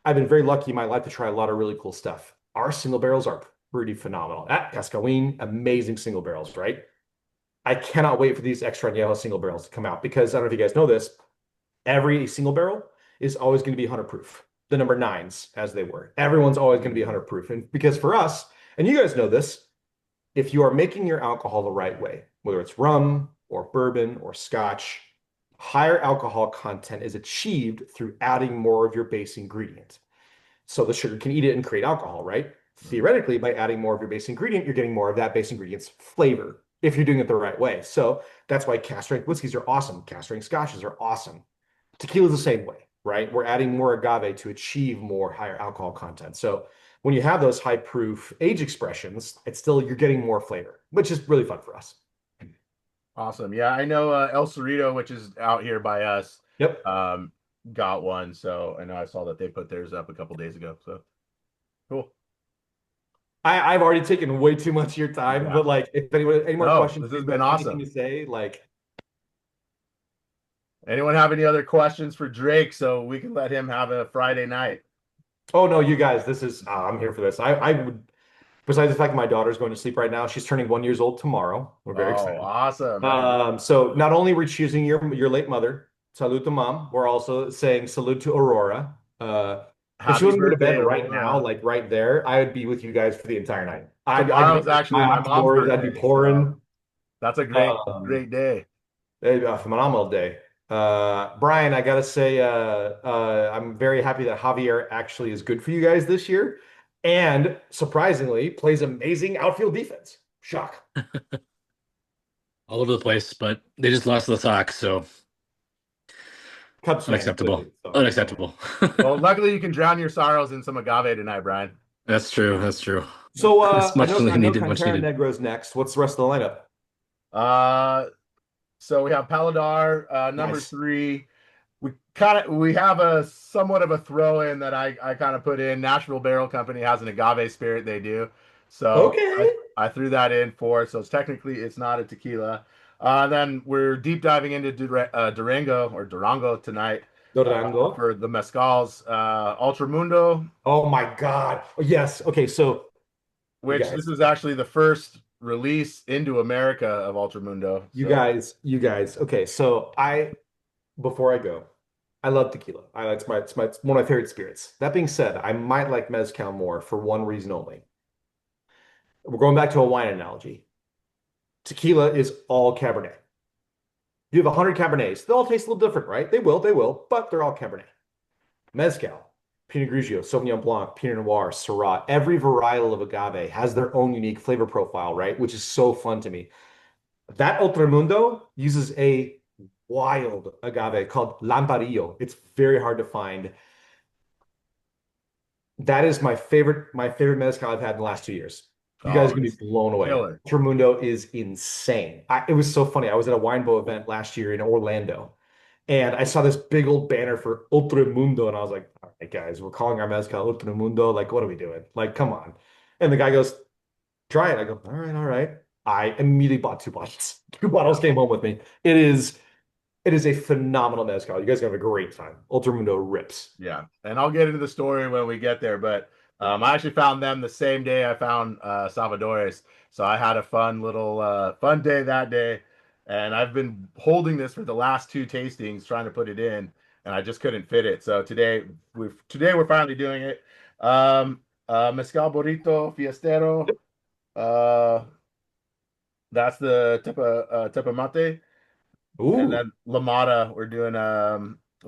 I've been very lucky in my life to try a lot of really cool stuff. Our single barrels are pretty phenomenal. At Cascawen, amazing single barrels, right? I cannot wait for these extra añejo single barrels to come out because I don't know if you guys know this, every single barrel is always going to be 100 proof. The number nines, as they were. Everyone's always going to be 100 proof. And because for us, and you guys know this, if you are making your alcohol the right way, whether it's rum or bourbon or scotch, higher alcohol content is achieved through adding more of your base ingredient. So the sugar can eat it and create alcohol, right? Theoretically, by adding more of your base ingredient, you're getting more of that base ingredient's flavor if you're doing it the right way. So that's why cask strength whiskeys are awesome. Cask strength scotches are awesome. Tequila is the same way, right? We're adding more agave to achieve more higher alcohol content. So when you have those high proof age expressions, you're getting more flavor, which is really fun for us. Awesome. Yeah, I know El Cerrito, which is out here by us. Yep. Got one. So I know I saw that they put theirs up a couple days ago. So cool. I've already taken way too much of your time, but like if any more questions, this has been awesome. To say, like, anyone have any other questions for Drake so we can let him have a Friday night? Oh no, you guys, I'm here for this. Besides the fact that my daughter's going to sleep right now, she's turning 1 year old tomorrow. We're very excited. Awesome. So not only are we choosing your late mother, salute to mom, we're also saying salute to Aurora. If she Happy wasn't going to bed birthday, right now, Aurora. like right there, I would be with you guys for the entire night. I'd Tomorrow's actually my mom's outdoors, I'd be birthday, pouring. so that's a Um, great day. It'd be a phenomenal day. Brian, I gotta say, I'm very happy that Javier actually is good for you guys this year, and surprisingly, plays amazing outfield defense. Shock. All over the place, but they just lost to the Sox, so Cubs fan, unacceptable. clearly, so. Unacceptable. Well, luckily you can drown your sorrows in some agave tonight, Brian. That's true. That's true. So It's I much know needed, much Cantera needed. Negro's next. What's the rest of the lineup? So we have Paladar, number Nice. 3. We have a somewhat of a throw in that I kind of put in. Nashville Barrel Company has an agave spirit they do, so Okay. I threw that in for it. So it's not a tequila. Then we're deep diving into Durango tonight Durango. for the mezcals. Ultramundo, Oh my God. Yes. Okay. So you which guys, this is actually the first release into America of Ultramundo. you guys. Okay. So before I go, I love tequila. It's one of my favorite spirits. That being said, I might like mezcal more for one reason only. We're going back to a wine analogy. Tequila is all Cabernet. You have 100 Cabernets. They'll all taste a little different, right? They will, but they're all Cabernet. Mezcal, Pinot Grigio, Sauvignon Blanc, Pinot Noir, Syrah. Every varietal of agave has their own unique flavor profile, right? Which is so fun to me. That Ultramundo uses a wild agave called Lamparillo. It's very hard to find. That is my favorite mezcal I've had in the last 2 years. You guys are gonna be blown away. Killer. Ultramundo is insane. It was so funny. I was at a wine bow event last year in Orlando, and I saw this big old banner for Ultramundo, and I was like, "All right, guys, we're calling our mezcal Ultramundo. Like, what are we doing? Like, come on!" And the guy goes, "Try it." I go, "All right, all right." I immediately bought 2 bottles. 2 bottles came home with me. It is a phenomenal mezcal. You guys are gonna have a great time. Ultramundo rips. Yeah, and I'll get into the story when we get there. But I actually found them the same day I found Salvadores, so I had a fun day that day, and I've been holding this for the last 2 tastings, trying to put it in, and I just couldn't fit it. So today we're finally doing it. Mezcal Burrito Fiestero. Uh, that's the Tepa Mate. And Ooh. then Lamata, we're doing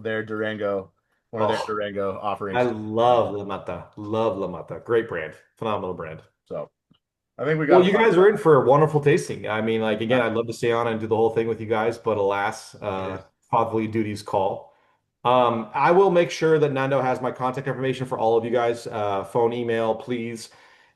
their Durango, one of their Oh, Durango offerings. I love Lamata. Love Lamata. Great brand. Phenomenal brand. So I think we Well, got you guys are in for a wonderful tasting. I mean, like again, Yeah. I'd love to stay on and do the whole thing with you guys, but alas, Yes. fatherly duties call. I will make sure that Nando has my contact information for all of you guys. Phone, email, please.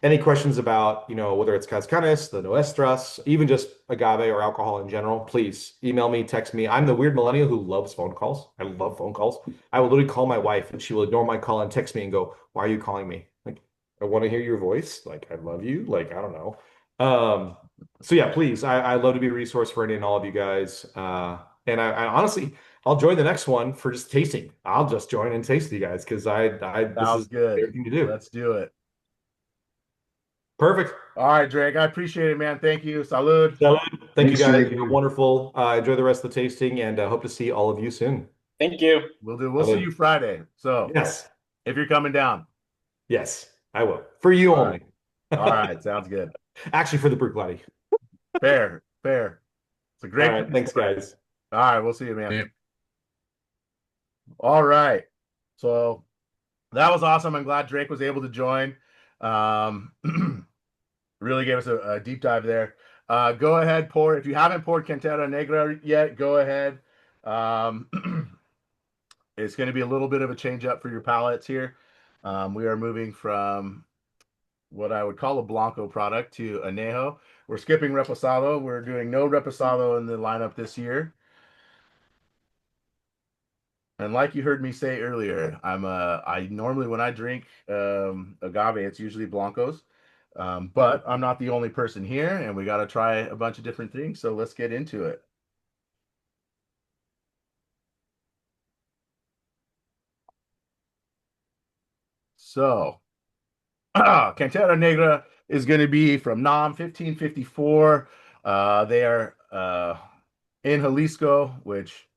Any questions about, whether it's Cazcanes, the Nuestras, even just agave or alcohol in general, please email me, text me. I'm the weird millennial who loves phone calls. I love phone calls. I will literally call my wife and she will ignore my call and text me and go, "Why are you calling me?" Like, I want to hear your voice. Like, I love you. Like, I don't know. So yeah, please. I love to be a resource for any and all of you guys. And I honestly, I'll join the next one for just tasting. I'll just join and taste with you guys because this Sounds is good. everything to do. Let's do it. Perfect. All right, Drake. I appreciate it, man. Thank you. Salud. Thank you Thanks, guys. Jake. You're wonderful. Enjoy the rest of the tasting and hope to see all of you soon. Thank you. We'll see you Friday. So Yes. if you're coming down. Yes, I will. For you All only. All right. Sounds good. Actually, for the Brooke Laddie. Fair. It's a great. All right. Thanks, guys. All right. We'll see you, man. Yeah. All right. So that was awesome. I'm glad Drake was able to join. Um, really gave us a deep dive there. Go ahead, pour. If you haven't poured Cantera Negra yet, go ahead. It's going to be a little bit of a change up for your palates here. We are moving from what I would call a Blanco product to Anejo. We're skipping Reposado. We're doing no Reposado in the lineup this year. And like you heard me say earlier, I normally when I drink agave, it's usually Blancos. But I'm not the only person here, and we got to try a bunch of different things. So let's get into it. So, Cantera Negra is going to be from NAM 1554. They are in Jalisco, which,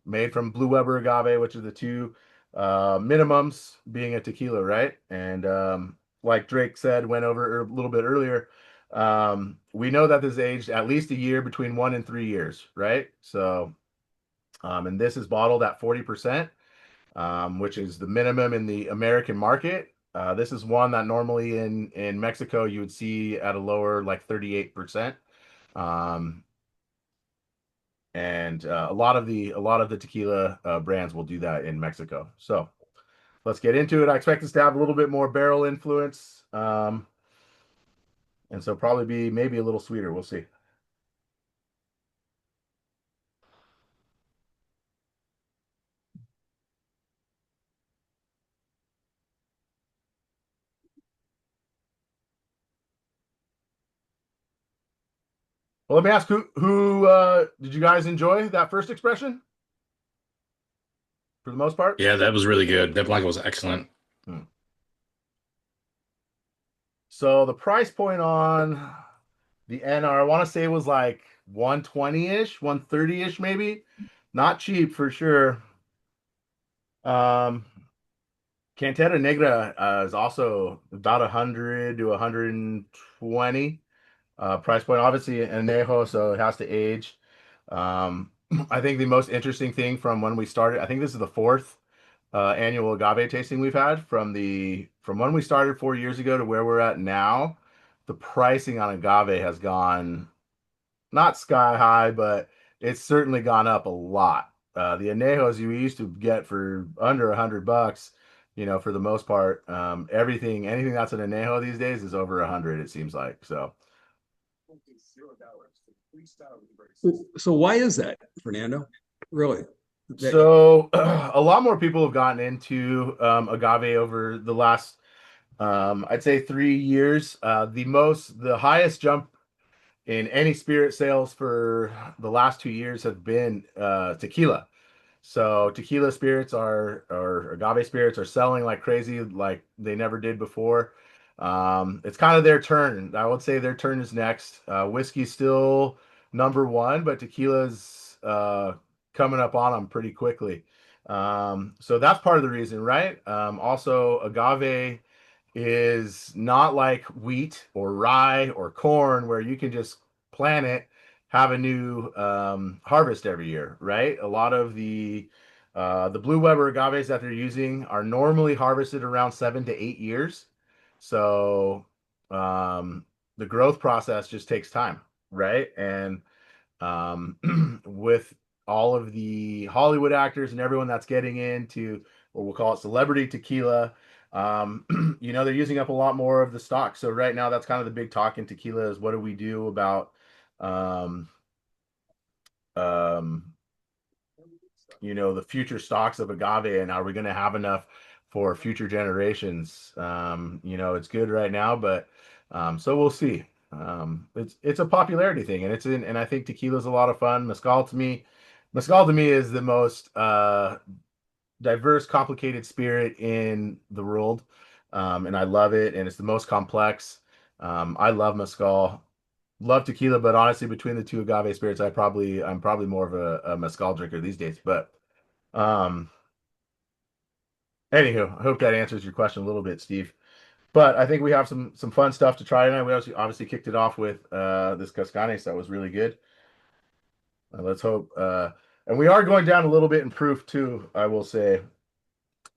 made from Blue Weber agave, which are the two minimums being a tequila, right? And like Drake said, went over a little bit earlier, we know that this is aged at least a year, between 1 and 3 years, right? So, and this is bottled at 40%, which is the minimum in the American market. This is one that normally in Mexico you would see at a lower, like 38%. And a lot of the tequila brands will do that in Mexico. So let's get into it. I expect this to have a little bit more barrel influence, and so probably be maybe a little sweeter. We'll see. Well, let me ask, who did you guys enjoy that first expression for the most part? Yeah, that was really good. That blanco was excellent. So the price point on the NR, I want to say it was like 120-ish, 130-ish maybe. Not cheap for sure. Cantera Negra is also about 100 to 120 price point. Obviously an anejo, so it has to age. I think the most interesting thing from when we started, I think this is the fourth annual agave tasting we've had, from when we started 4 years ago to where we're at now. The pricing on agave has gone not sky high, but it's certainly gone up a lot. The anejos you used to get for under $100, for the most part. Anything that's an anejo these days is over 100, it seems like. So why is that, Fernando? Really? So a lot more people have gotten into agave over the last, I'd say, 3 years. The highest jump in any spirit sales for the last 2 years have been tequila. So tequila spirits or agave spirits are selling like crazy, like they never did before. It's kind of their turn. I would say their turn is next. Whiskey's still number one, but tequila's coming up on them pretty quickly. So that's part of the reason, right? Also, agave is not like wheat or rye or corn, where you can just plant it, have a new harvest every year, right? A lot of the Blue Weber agaves that they're using are normally harvested around 7 to 8 years. So the growth process just takes time, right? And with all of the Hollywood actors and everyone that's getting into what we'll call it celebrity tequila, they're using up a lot more of the stock. So right now, that's kind of the big talk in tequila, is what do we do about the future stocks of agave, and are we going to have enough for future generations? It's good right now, but so we'll see. It's a popularity thing, and I think tequila is a lot of fun. Mezcal to me is the most diverse, complicated spirit in the world, and I love it, and it's the most complex. I love mezcal, love tequila, but honestly, between the two agave spirits, I'm probably more of a mezcal drinker these days. But anywho, I hope that answers your question a little bit, Steve. But I think we have some fun stuff to try tonight. We obviously kicked it off with this Cazcanes that was really good. Let's hope. And we are going down a little bit in proof too, I will say.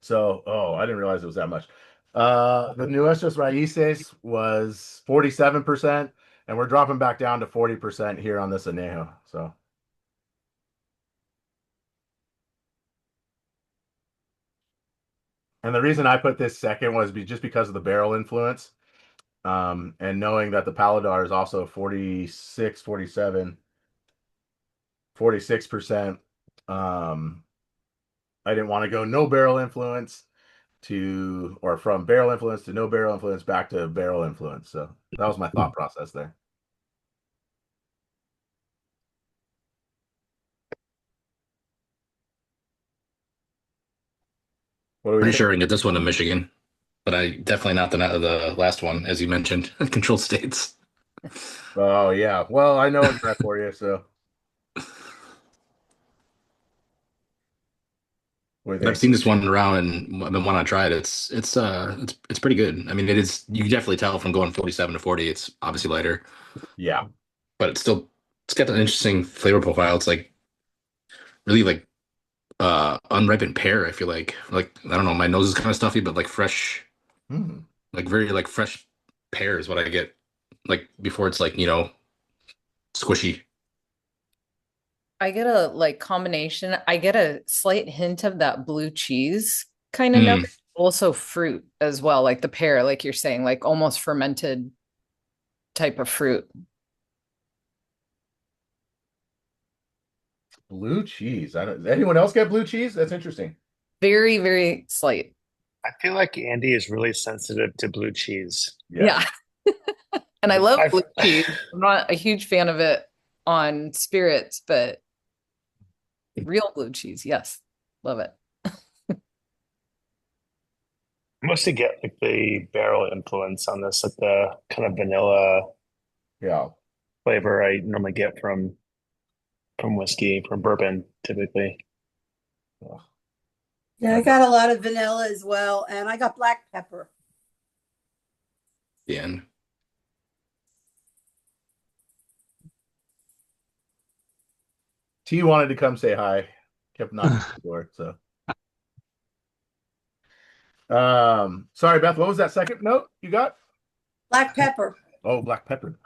So, I didn't realize it was that much. The Nuestras Raices was 47%, and we're dropping back down to 40% here on this anejo. So, and the reason I put this second was just because of the barrel influence, and knowing that the Paladar is also 46, 47, 46%. I didn't want to go no barrel influence from barrel influence to no barrel influence back to barrel influence. So that was my thought process there. What do we Pretty think? sure I can get this one in Michigan. but I definitely not the last one, as you mentioned, controlled states. Oh yeah. Well, I know it's that for you. So what do you But I've think? seen this one around and I've been wanting to try it. It's pretty good. I mean, it is. You can definitely tell from going 47 to 40. It's obviously lighter, Yeah. but it's got an interesting flavor profile. It's like really like unripened pear. I feel like I don't know. My nose is kind of stuffy, but like fresh, Hmm. like very like fresh pear is what I get. Like before it's like squishy. I get a like combination. I get a slight hint of that blue cheese kind of note. Mm, Also fruit as well, like the pear, like you're saying, like almost fermented type of fruit. Blue cheese. I don't. Does anyone else get blue cheese? That's interesting. Very, very slight. I feel like Andy is really sensitive to blue cheese. Yeah. Yeah. And I love I've blue cheese. I'm not a huge fan of it on spirits, but real blue cheese, yes. Love it. mostly get like the barrel influence on this, like the kind of vanilla Yeah. flavor I normally get from whiskey, from bourbon, typically. Ugh. Yeah, I got a lot of vanilla as well, and I got black pepper. the end. T wanted to come say hi. Kept knocking on the door. So sorry, Beth, what was that second note you got? Black pepper. Oh, black pepper.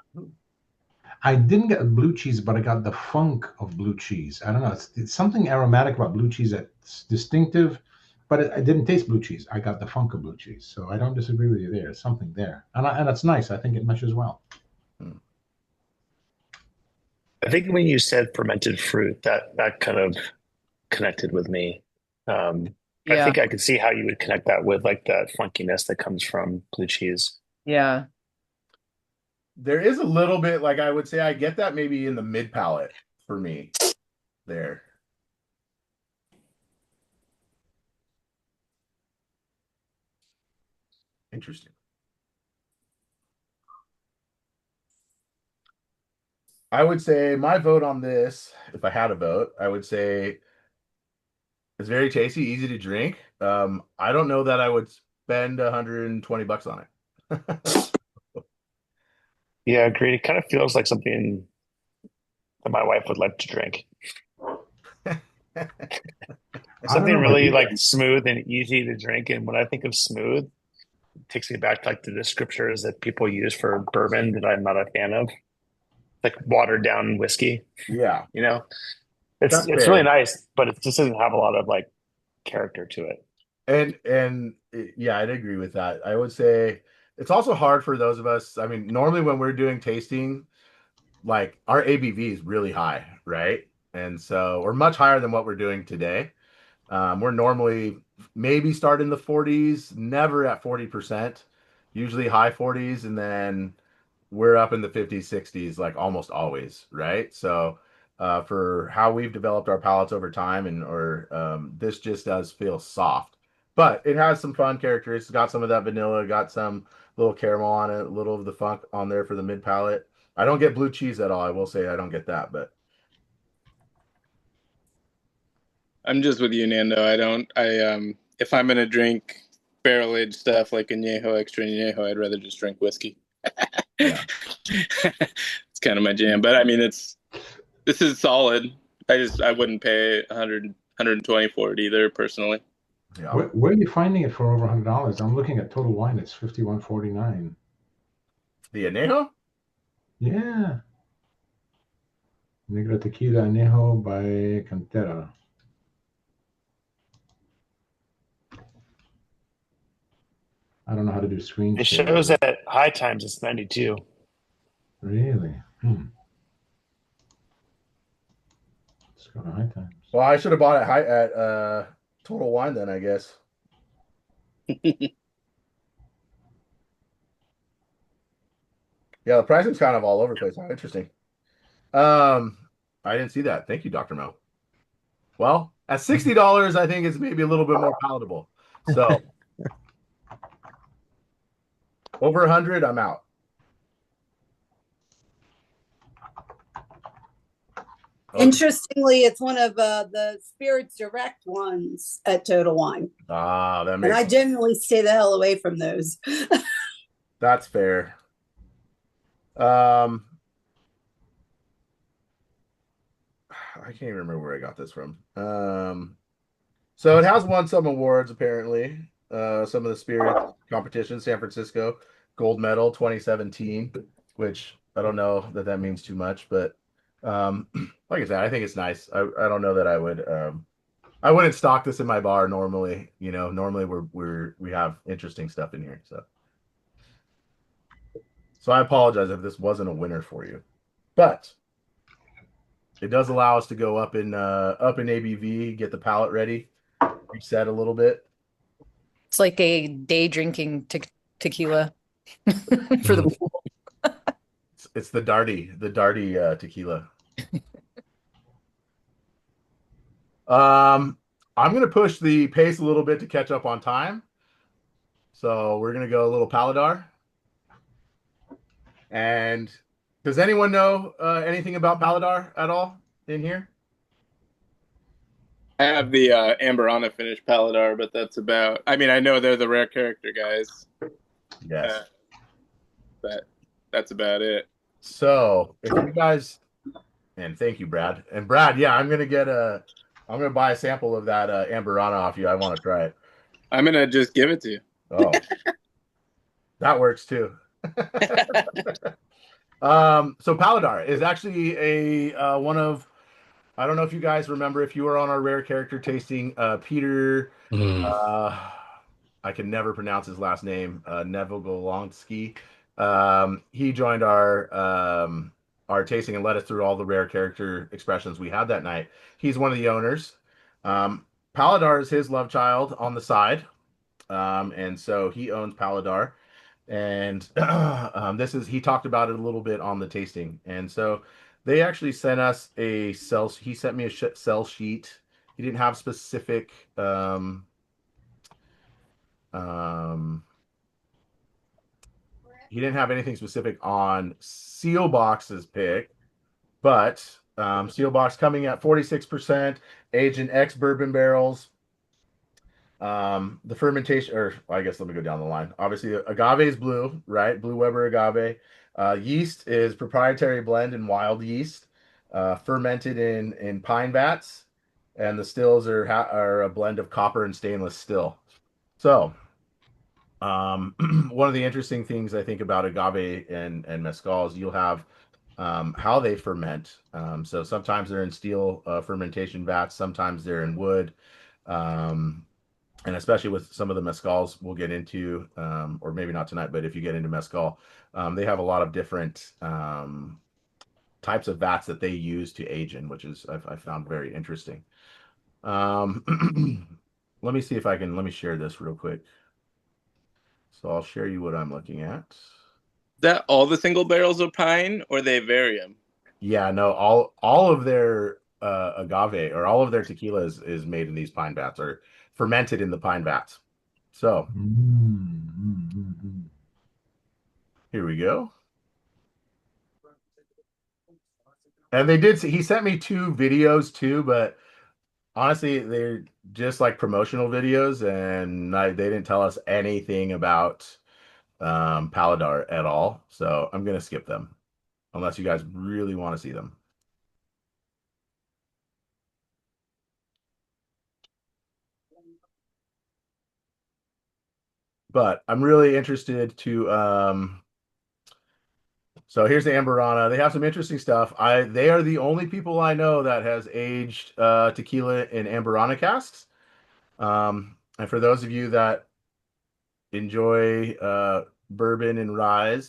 I didn't get blue cheese, but I got the funk of blue cheese. I don't know. It's something aromatic about blue cheese that's distinctive, but it didn't taste blue cheese. I got the funk of blue cheese. So I don't disagree with you there. There's something there. And it's nice. I think it meshes well. I think when you said fermented fruit, that kind of connected with me. I Yeah. think I could see how you would connect that with like that funkiness that comes from blue cheese. Yeah. There is a little bit, like I would say I get that maybe in the mid palate for me there. Interesting. I would say my vote on this, if I had a vote, I would say it's very tasty, easy to drink. I don't know that I would spend $120 on it. Yeah, agreed. It kind of feels like something that my wife would like to drink. Something really like smooth and easy to drink. And when I think of smooth, it takes me back to like the descriptors that people use for bourbon that I'm not a fan of, like watered down whiskey. Yeah, it's fair. really nice, but it just doesn't have a lot of like character to it. And yeah, I'd agree with that. I would say it's also hard for those of us. I mean, normally when we're doing tasting, like our ABV is really high, right? And so we're much higher than what we're doing today. We're normally maybe start in the 40s, never at 40%, usually high 40s, and then we're up in the 50s, 60s, like almost always, right? So for how we've developed our palates over time, this just does feel soft, but it has some fun characteristics. Got some of that vanilla, got some little caramel on it, a little of the funk on there for the mid palate. I don't get blue cheese at all. I will say I don't get that, but I'm just with you, Nando. I don't. If I'm gonna drink barrel aged stuff like añejo, extra añejo, I'd rather just drink whiskey. yeah. It's kind of my jam. But I mean, this is solid. I wouldn't pay 120 for it either, personally. Yeah. Where are you finding it for over $100? I'm looking at Total Wine. It's $51.49. The anejo? Yeah. Negra Tequila Anejo by Cantera. I don't know how to do screen It share. shows at high times it's 92. Really? Let's go to high times. Well, I should have bought it at Total Wine then, I guess. Yeah, the pricing's kind of all over the place. How interesting. I didn't see that. Thank you, Dr. Mo. Well, at $60, I think it's maybe a little bit more palatable. So Over 100, I'm out. Okay. Interestingly, it's one of the Spirits Direct ones at Total Wine. That And makes I sense. generally stay the hell away from those. That's fair. I can't even remember where I got this from. So it has won some awards apparently. Some of the spirit competitions, San Francisco gold medal 2017, which I don't know that means too much, but like I said, I think it's nice. I don't know that I wouldn't stock this in my bar normally. You know, normally we have interesting stuff in here. So I apologize if this wasn't a winner for you, but it does allow us to go up in ABV, get the palate ready, reset a little bit. It's like a day drinking tequila for the pool. It's the Darty tequila. I'm gonna push the pace a little bit to catch up on time. So we're gonna go a little Paladar. And does anyone know anything about Paladar at all in here? I have the Amberana finished Paladar, but that's about. I mean, I know they're the rare character guys. Yes. But that's about it. So if you guys, and thank you, Brad. And Brad, yeah, I'm gonna buy a sample of that Amberana off you. I want to try it. I'm gonna just give it to you. Oh, that works too. So Paladar is actually a one of, I don't know if you guys remember if you were on our rare character tasting, Peter. I can never pronounce his last name. Nevogolonsky. He joined our tasting and led us through all the rare character expressions we had that night. He's one of the owners. Paladar is his love child on the side, and so he owns Paladar. And he talked about it a little bit on the tasting, and so they actually sent us a sell. He sent me a sell sheet. He didn't have specific he didn't have anything specific on Seelbach's pick, but Seelbach's coming at 46%, aged in ex bourbon barrels. The fermentation, or I guess let me go down the line. Obviously, agave is blue, right? Blue Weber agave. Yeast is proprietary blend and wild yeast, fermented in pine vats, and the stills are a blend of copper and stainless still. So, one of the interesting things I think about agave and mezcals, you'll have how they ferment. So sometimes they're in steel fermentation vats, sometimes they're in wood. And especially with some of the mezcals we'll get into, or maybe not tonight, but if you get into mezcal, they have a lot of different types of vats that they use to age in, which is I found very interesting. Let me see if I can, let me share this real quick. So I'll share you what I'm looking at. Is that all the single barrels of pine, or they vary them? Yeah, no, all of their agave or all of their tequila is made in these pine vats or fermented in the pine vats. So here we go. And he sent me 2 videos too, but honestly, they're just like promotional videos, and they didn't tell us anything about Paladar at all. So I'm gonna skip them unless you guys really want to see them. But I'm really interested to so here's the Amberana. They have some interesting stuff. They are the only people I know that has aged tequila in Amberana casks. And for those of you that enjoy bourbon and rye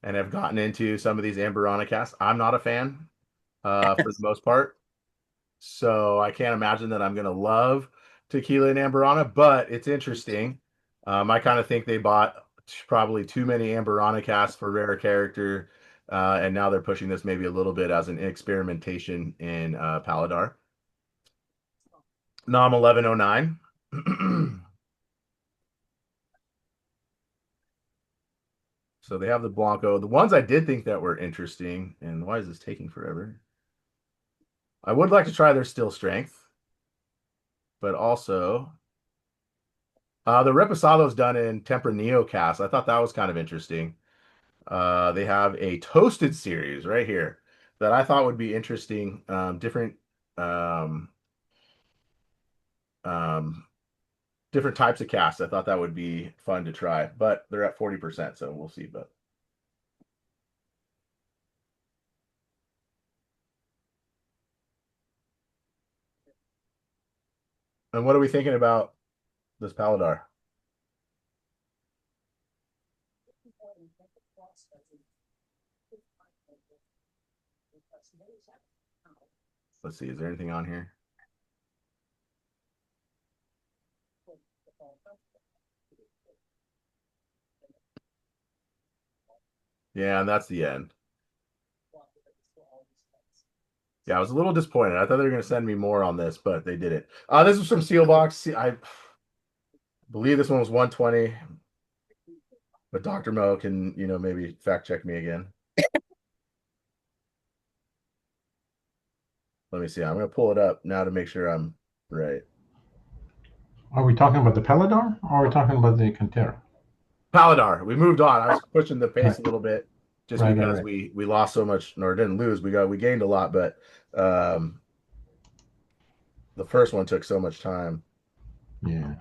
and have gotten into some of these Amberana casks, I'm not a fan for the most part. So I can't imagine that I'm going to love tequila and Amberana, but it's interesting. I kind of think they bought probably too many Amberana casks for rare character, and now they're pushing this maybe a little bit as an experimentation in Paladar. Nom 1109. So they have the Blanco. The ones I did think that were interesting, and why is this taking forever? I would like to try their still strength, but also the Reposado's done in Tempranillo cast. I thought that was kind of interesting. They have a toasted series right here that I thought would be interesting. Different types of casts. I thought that would be fun to try, but they're at 40%, so we'll see. But and what are we thinking about this Paladar? Let's see, is there anything on here? Yeah, and that's the end. Yeah, I was a little disappointed. I thought they were going to send me more on this, but they didn't. This was from Seelbach. I believe this one was 120, but Dr. Mo can, maybe fact check me again. Let me see. I'm going to pull it up now to make sure I'm right. Are we talking about the Paladar or are we talking about the Cantera? Paladar. We moved on. I was pushing the pace Right. a little bit just Right, because right. we lost so much, or didn't lose. We gained a lot, but the first one took so much time. Yeah.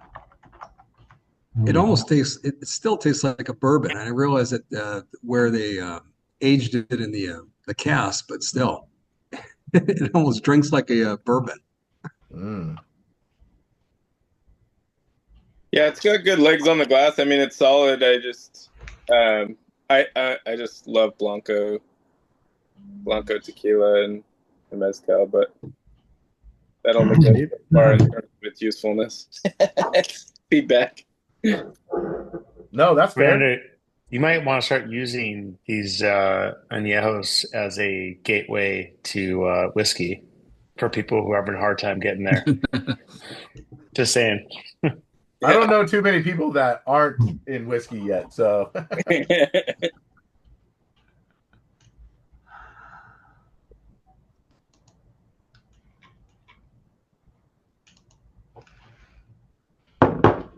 It almost tastes. It still tastes like a bourbon. I realize that where they aged it in the cask, but still, it almost drinks like a bourbon. Mm. Yeah, it's got good legs on the glass. I mean, it's solid. I just love Blanco tequila and mezcal, but that'll make it far in terms of its usefulness. Feedback. No, that's fair. You might want to start using these añejos as a gateway to whiskey for people who are having a hard time getting there. Just saying. I don't know too many people that aren't in whiskey yet, so. It's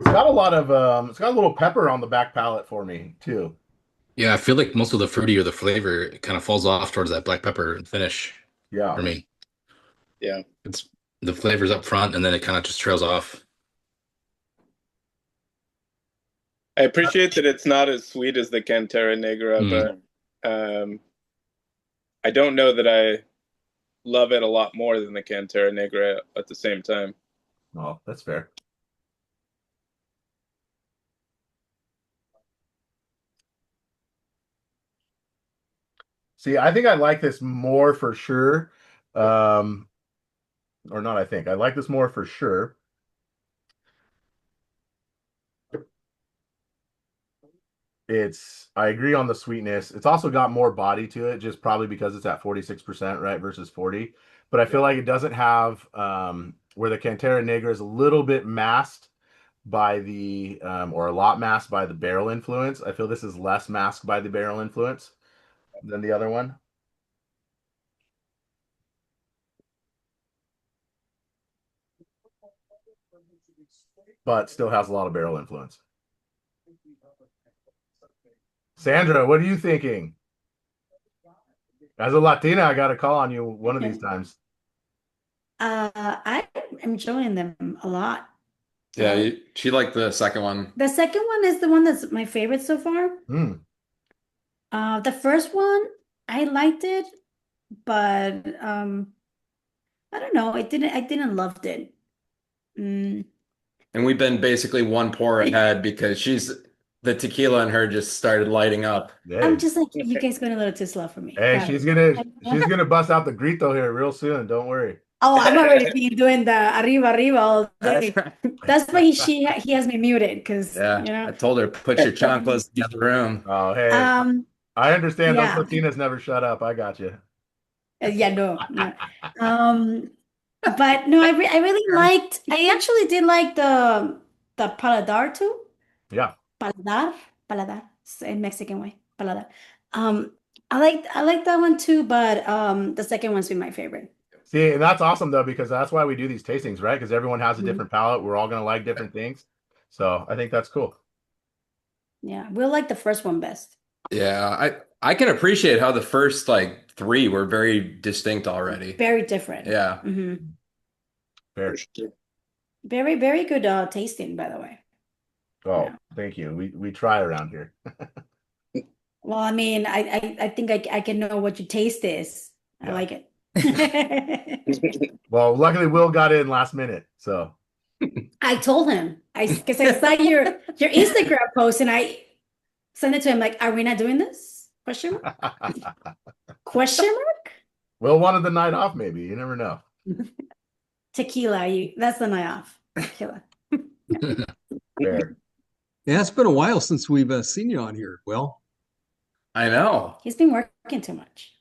got a lot of it's got a little pepper on the back palate for me too. Yeah, I feel like most of the fruity or the flavor kind of falls off towards that black pepper finish Yeah. for me. Yeah. It's the flavors up front and then it kind of just trails off. I appreciate that it's not as sweet as the Cantera Negra, but I don't know that I love it a lot more than the Cantera Negra at the same time. Oh, that's fair. See, I think I like this more for sure. Or not, I think. I like this more for sure. I agree on the sweetness. It's also got more body to it, just probably because it's at 46%, right, versus 40. But I feel like it doesn't have where the Cantera Negra is a little bit masked by the or a lot masked by the barrel influence. I feel this is less masked by the barrel influence than the other one. But still has a lot of barrel influence. Sandra, what are you thinking? As a Latina, I got to call on you one of these times. I'm enjoying them a lot. Yeah, she liked the second one. The second one is the one that's my favorite so far. The first one, I liked it, but I don't know. I didn't love it. And we've been basically one pour ahead because the tequila in her just started lighting up. I'm just like, you guys going a little too slow for me. Hey, she's gonna bust out the grito here real soon. Don't worry. Oh, I'm already doing the arriba all day. That's why he has me muted because I told her put your chanclas in the other room. Oh, hey, I understand those Latinas never shut up. I got you. Yeah, no. But no, I really liked. I actually did like the Paladar too. Yeah. Paladar in Mexican way. Paladar. I like that one too, but the second one's been my favorite. See, and that's awesome though, because that's why we do these tastings, right? Because everyone has a Mhm. different palate. We're all gonna like different things. So I think that's cool. Yeah, we'll like the first one best. Yeah, I can appreciate how the first like three were very distinct already. Very different. Yeah. Fair. Very, very good tasting, by the way. Oh, Yeah. thank you. We try around here. Well, I mean, I think I can know what your taste is. I Yeah. like it. Well, luckily Will got in last minute, so I told him, because I saw your Instagram post and I sent it to him like, are we not doing this? Question mark? Question mark? Will wanted the night off, maybe. You never know. Tequila, that's the night off. Tequila. Fair. Yeah, it's been a while since we've seen you on here. Well, I know. He's been working too much.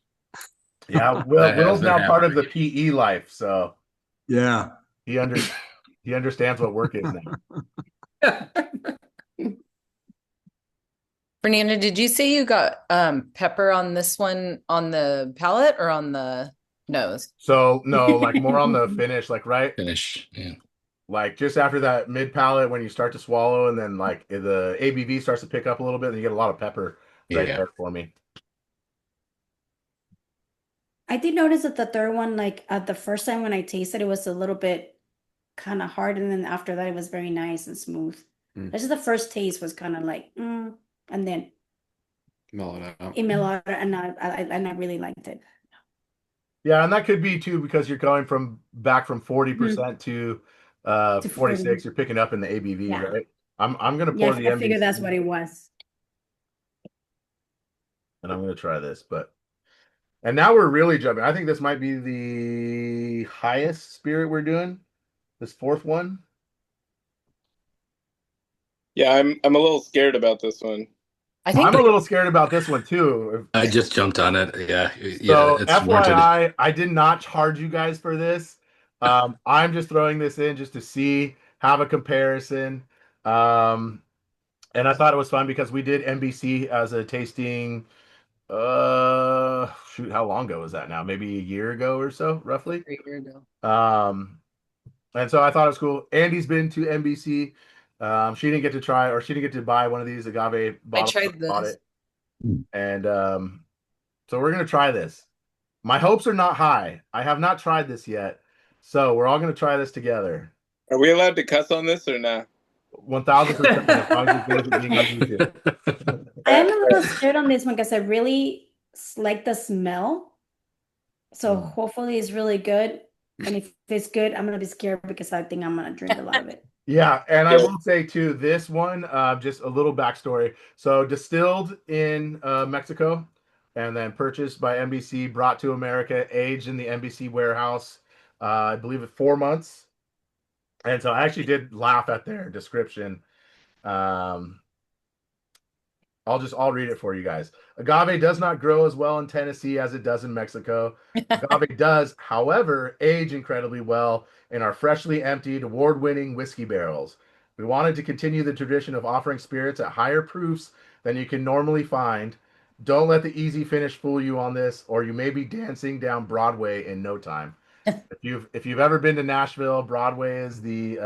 Yeah, That has Will's been now part of the happening. PE life, so yeah. he understands what work is now. Fernanda, did you say you got pepper on this one on the palate or on the nose? So no, like more on the finish, like Finish. Yeah. like just after that mid palate when you start to swallow, and then like the ABV starts to pick up a little bit, and you get a lot of pepper right Yeah. there for me. I did notice that the third one, like the first time when I tasted it was a little bit kind of hard, and then after that it was very nice and smooth. This is the first taste was kind of like, and then Mellow it out. it mellowed out, and I really liked it. Yeah, and that could be too because you're going from back from 40% to 46. You're picking up in the ABV, Yeah. right? I'm gonna pour the I figured that's MBC, what it was. and I'm gonna try this, and now we're really jumping. I think this might be the highest spirit we're doing. This fourth one. Yeah, I'm a little scared about this one. I'm a little scared about this one too. I just jumped on it. Yeah. So It's warranted. FYI, I did not charge you guys for this. I'm just throwing this in just to see, have a comparison. And I thought it was fun because we did NBC as a tasting. Shoot, how long ago was that now? Maybe a year ago or so, roughly. A year ago. And so I thought it was cool. Andy's been to NBC. She didn't get to try, or she didn't get to buy one of these agave bottles. I tried bought this. it. And so we're gonna try this. My hopes are not high. I have not tried this yet, so we're all gonna try this together. Are we allowed to cuss on this or not? 1000%. As long as it goes being on YouTube. I am a little scared on this one because I really like the smell. So hopefully it's really good. And if it's good, I'm gonna be scared because I think I'm gonna drink a lot of it. Yeah, and I will say too, this one, just a little backstory. So distilled in Mexico, and then purchased by NBC, brought to America, aged in the NBC warehouse, I believe it 4 months. And so I actually did laugh at their description. I'll read it for you guys. Agave does not grow as well in Tennessee as it does in Mexico. Agave does, however, age incredibly well in our freshly emptied, award-winning whiskey barrels. We wanted to continue the tradition of offering spirits at higher proofs than you can normally find. Don't let the easy finish fool you on this, or you may be dancing down Broadway in no time. If you've ever been to Nashville, Broadway is the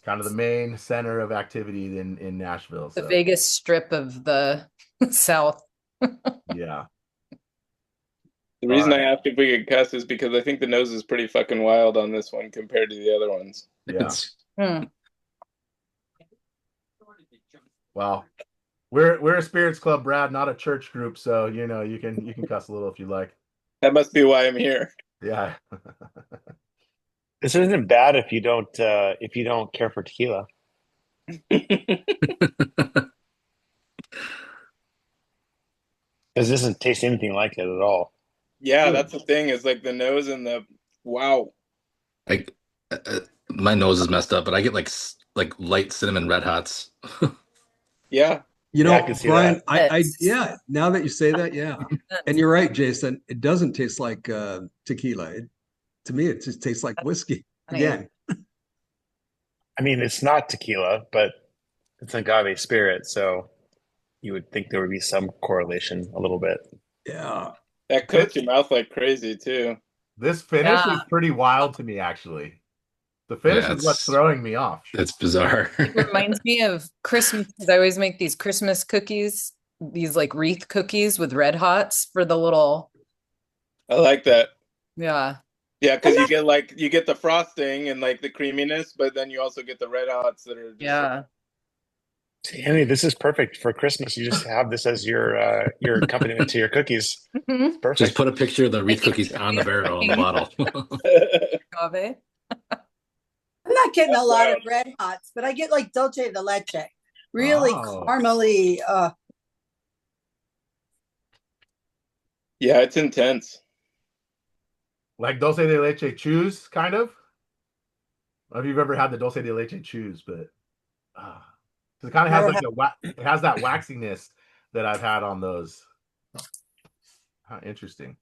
kind of the main center of activity in Nashville. The Vegas Strip of the South. Yeah. The reason I asked if we could cuss is because I think the nose is pretty fucking wild on this one compared to the other ones. Yeah. Well, we're a spirits club, Brad, not a church group, so you can cuss a little if you like. That must be why I'm here. Yeah. This isn't bad if you don't care for tequila. This doesn't taste anything like it at all. Yeah, that's the thing. Is like the nose and the wow. Like my nose is messed up, but I get like light cinnamon red hots. Yeah. You know, I can see Brian, that. yeah, now that you say that, yeah. And you're right, Jason. It doesn't taste like tequila. To me, it just tastes like whiskey again. I mean, it's not tequila, but it's an agave spirit, so you would think there would be some correlation a little bit. Yeah. That coats your mouth like crazy too. This finish is pretty wild to me, actually. The finish is what's throwing me off. That's bizarre. It reminds me of Christmas because I always make these Christmas cookies, these like wreath cookies with red hots for the little. I like that. Yeah. Yeah, because you get the frosting and like the creaminess, but then you also get the red hots that are just Annie, this is perfect for Christmas. You just have this as your accompaniment to your cookies. Perfect. Just put a picture of the wreath cookies on the barrel on the bottle. Agave. I'm not getting a lot of red hots, but I get like dulce de leche, really caramely. Yeah, it's intense. Like dulce de leche chews, kind of. I don't know if you've ever had the dulce de leche chews, but it kind of has like it has that waxiness that I've had on those. How interesting.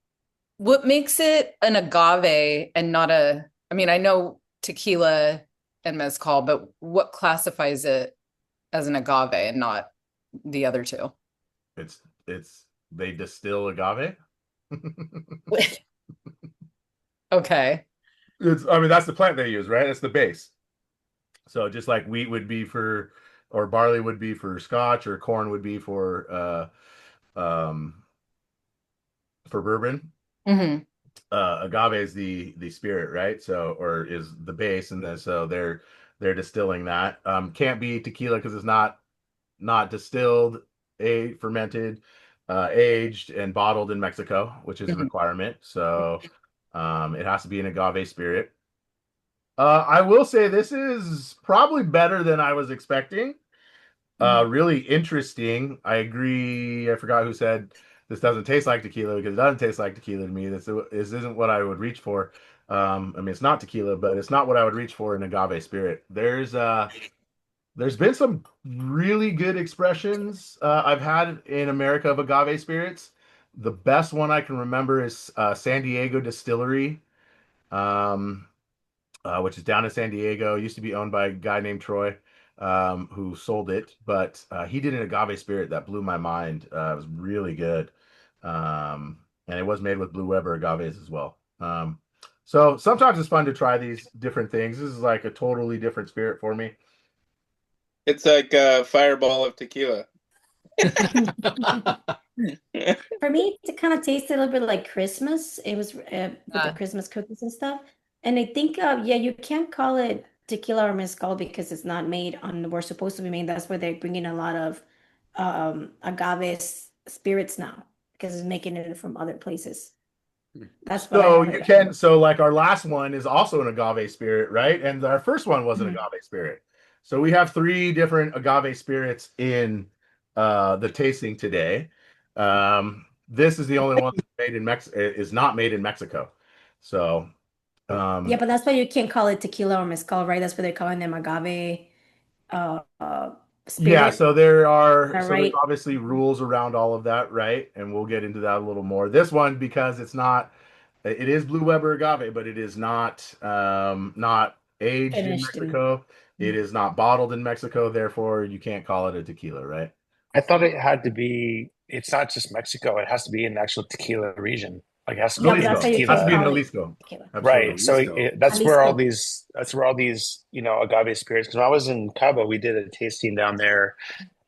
What makes it an agave and not a, I mean, I know tequila and mezcal, but what classifies it as an agave and not the other two? It's they distill agave. Okay. I mean, that's the plant they use, right? That's the base. So just like wheat would be or barley would be for scotch, or corn would be for bourbon. Mm-hmm. Agave is the spirit, right? So, or is the base, and then so they're distilling that. Can't be tequila because it's not distilled, fermented, aged, and bottled in Mexico, which is a requirement. So, it has to be an agave spirit. I will say this is probably better than I was expecting. Really interesting. I agree. I forgot who said this doesn't taste like tequila, because it doesn't taste like tequila to me. This isn't what I would reach for. I mean, it's not tequila, but it's not what I would reach for in agave spirit. There's been some really good expressions I've had in America of agave spirits. The best one I can remember is San Diego Distillery, which is down in San Diego. It used to be owned by a guy named Troy, who sold it, but he did an agave spirit that blew my mind. It was really good. And it was made with Blue Weber agaves as well. So sometimes it's fun to try these different things. This is like a totally different spirit for me. It's like a fireball of tequila. For me, it kind of tasted a little bit like Christmas. It was with the Christmas cookies and stuff. And I think, you can't call it tequila or mezcal because it's not made on where it's supposed to be made. That's where they're bringing a lot of agave spirits now, because it's making it from other places. That's what so you can. So like our last one is also an agave spirit, right? And our first one was an agave spirit. So we have 3 different agave spirits in the tasting today. This is the only one that's made in is not made in Mexico. So yeah, but that's why you can't call it tequila or mezcal, right? That's why they're calling them agave spirit. Yeah, so there's right? obviously rules around all of that, right? And we'll get into that a little more. This one, because it is Blue Weber agave, but it is not aged in Mexico. It is not bottled in Mexico, therefore you can't call it a tequila, right? I thought it had to be. It's not just Mexico. It has to be in the actual tequila region. Like it has to be Jalisco. It has to be in Jalisco. Right. Absolutely. So that's where all these agave spirits. Because when I was in Cabo, we did a tasting down there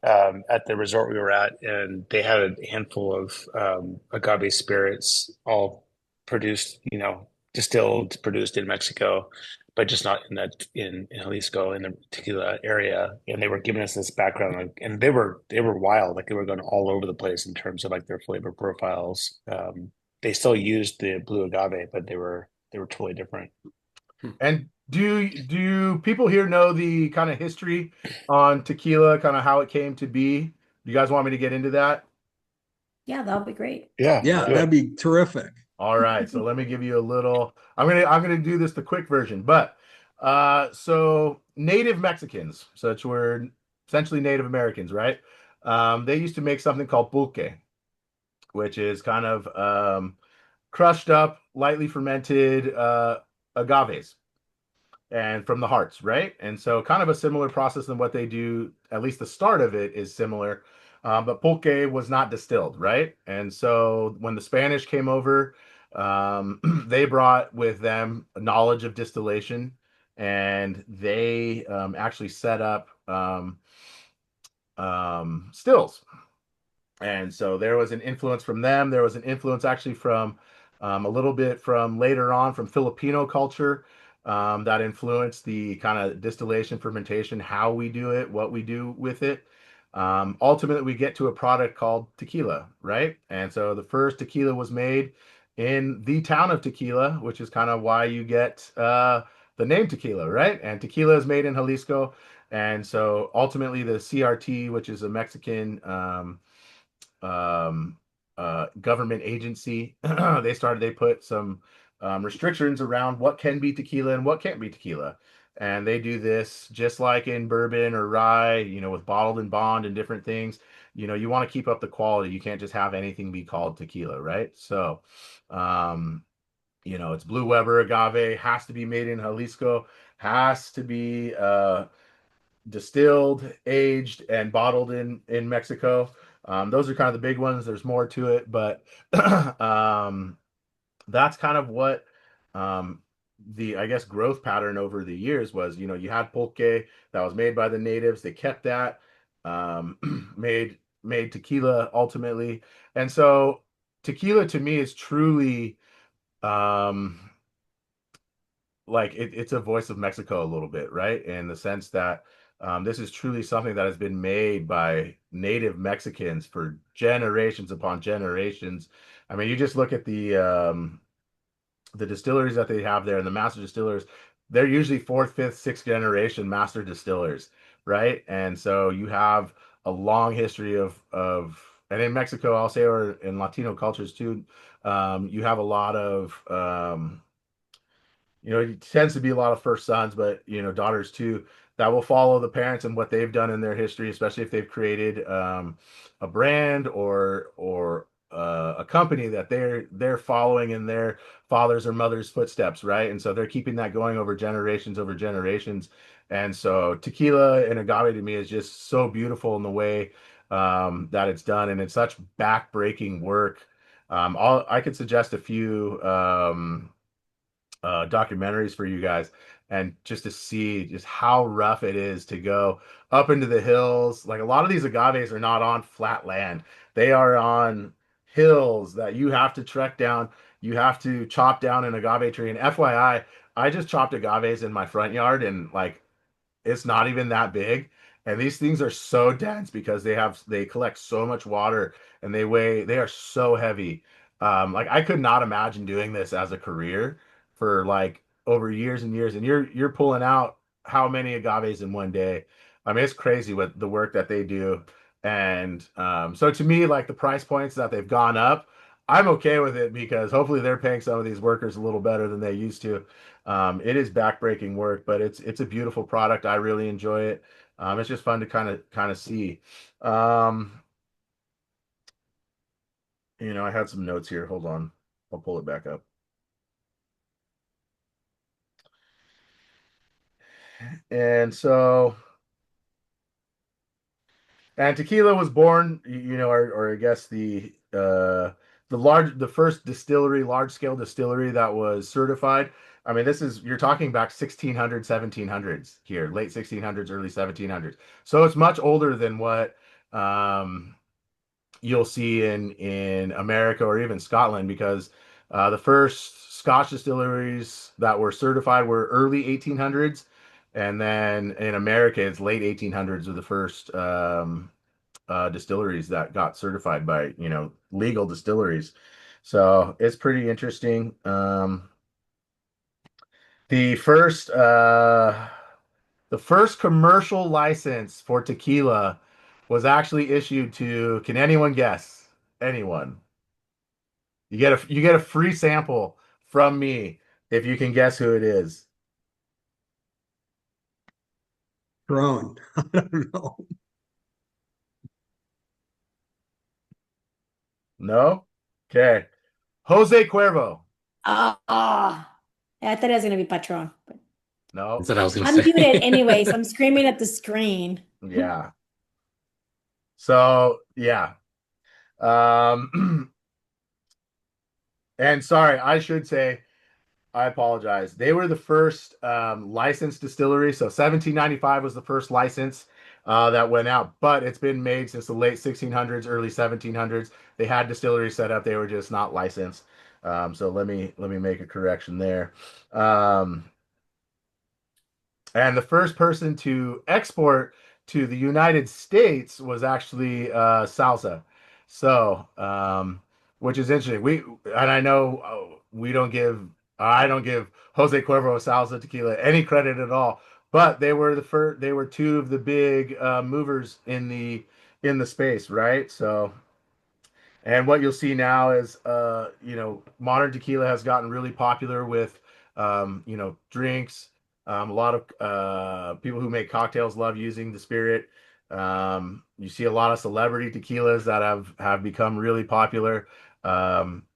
at the resort we were at, and they had a handful of agave spirits, all produced, distilled, produced in Mexico, but just not in Jalisco, in the tequila area. And they were giving us this background, and they were wild. Like they were going all over the place in terms of like their flavor profiles. They still used the blue agave, but they were totally different. And do people here know the kind of history on tequila, kind of how it came to be? Do you guys want me to get into that? Yeah, that would be great. Yeah, that'd be terrific. All right, so let me give you a little. I'm gonna do this the quick version, but so native Mexicans, such were essentially Native Americans, right? They used to make something called pulque, which is kind of crushed up, lightly fermented agaves, and from the hearts, right? And so kind of a similar process than what they do, at least the start of it is similar. but pulque was not distilled, right? And so when the Spanish came over, they brought with them a knowledge of distillation, and they actually set up stills. And so there was an influence from them. There was an influence actually from a little bit from later on from Filipino culture that influenced the kind of distillation, fermentation, how we do it, what we do with it. Ultimately, we get to a product called tequila, right? And so the first tequila was made in the town of Tequila, which is kind of why you get the name tequila, right? And tequila is made in Jalisco. And so ultimately, the CRT, which is a Mexican um, government agency, they put some restrictions around what can be tequila and what can't be tequila. And they do this just like in bourbon or rye, with bottled and bond and different things. You want to keep up the quality. You can't just have anything be called tequila, right? So, it's Blue Weber agave, has to be made in Jalisco, has to be distilled, aged, and bottled in Mexico. Those are kind of the big ones. There's more to it, but that's kind of what the, I guess, growth pattern over the years was. You had pulque that was made by the natives. They kept that, made tequila ultimately, and so tequila to me is truly like it's a voice of Mexico a little bit, right? In the sense that this is truly something that has been made by native Mexicans for generations upon generations. I mean, you just look at the distilleries that they have there and the master distillers, they're usually fourth, fifth, sixth generation master distillers, right? And so you have a long history and in Mexico, I'll say, or in Latino cultures too, you have a lot of it tends to be a lot of first sons, but daughters too, that will follow the parents and what they've done in their history, especially if they've created a brand or a company that they're following in their fathers or mothers' footsteps, right? And so they're keeping that going over generations over generations. And so tequila and agave to me is just so beautiful in the way that it's done, and it's such back-breaking work. I could suggest a few documentaries for you guys, and just to see just how rough it is to go up into the hills. Like a lot of these agaves are not on flat land. They are on hills that you have to trek down. You have to chop down an agave tree. And FYI, I just chopped agaves in my front yard, and like it's not even that big. And these things are so dense because they collect so much water, and they are so heavy. Like I could not imagine doing this as a career for like over years and years. And you're pulling out how many agaves in one day. I mean, it's crazy with the work that they do. And so to me, like the price points that they've gone up, I'm okay with it because hopefully they're paying some of these workers a little better than they used to. It is backbreaking work, but it's a beautiful product. I really enjoy it. It's just fun to kind of see. I had some notes here. Hold on, I'll pull it back up. And so, and tequila was born, or I guess the first distillery, large scale distillery that was certified. I mean, you're talking back 1600s, 1700s here, late 1600s, early 1700s. So it's much older than what you'll see in America or even Scotland, because the first Scotch distilleries that were certified were early 1800s, and then in America it's late 1800s are the first distilleries that got certified by legal distilleries. So it's pretty interesting. The first commercial license for tequila was actually issued to, can anyone guess? Anyone? You get a free sample from me if you can guess who it is. Drone. I don't know. No? Okay. Jose Cuervo. Yeah, I thought it was gonna be Patron, but No. That's what I was gonna I'm say. muted anyways. I'm screaming at the screen. Yeah. So yeah. And sorry, I should say, I apologize. They were the first licensed distillery. So 1795 was the first license that went out, but it's been made since the late 1600s, early 1700s. They had distilleries set up. They were just not licensed. So let me make a correction there. And the first person to export to the United States was actually Salsa. So, which is interesting. I know I don't give Jose Cuervo Salsa Tequila any credit at all, but they were the first. They were two of the big movers in the space, right? So, and what you'll see now is, modern tequila has gotten really popular with, drinks. A lot of people who make cocktails love using the spirit. You see a lot of celebrity tequilas that have become really popular. I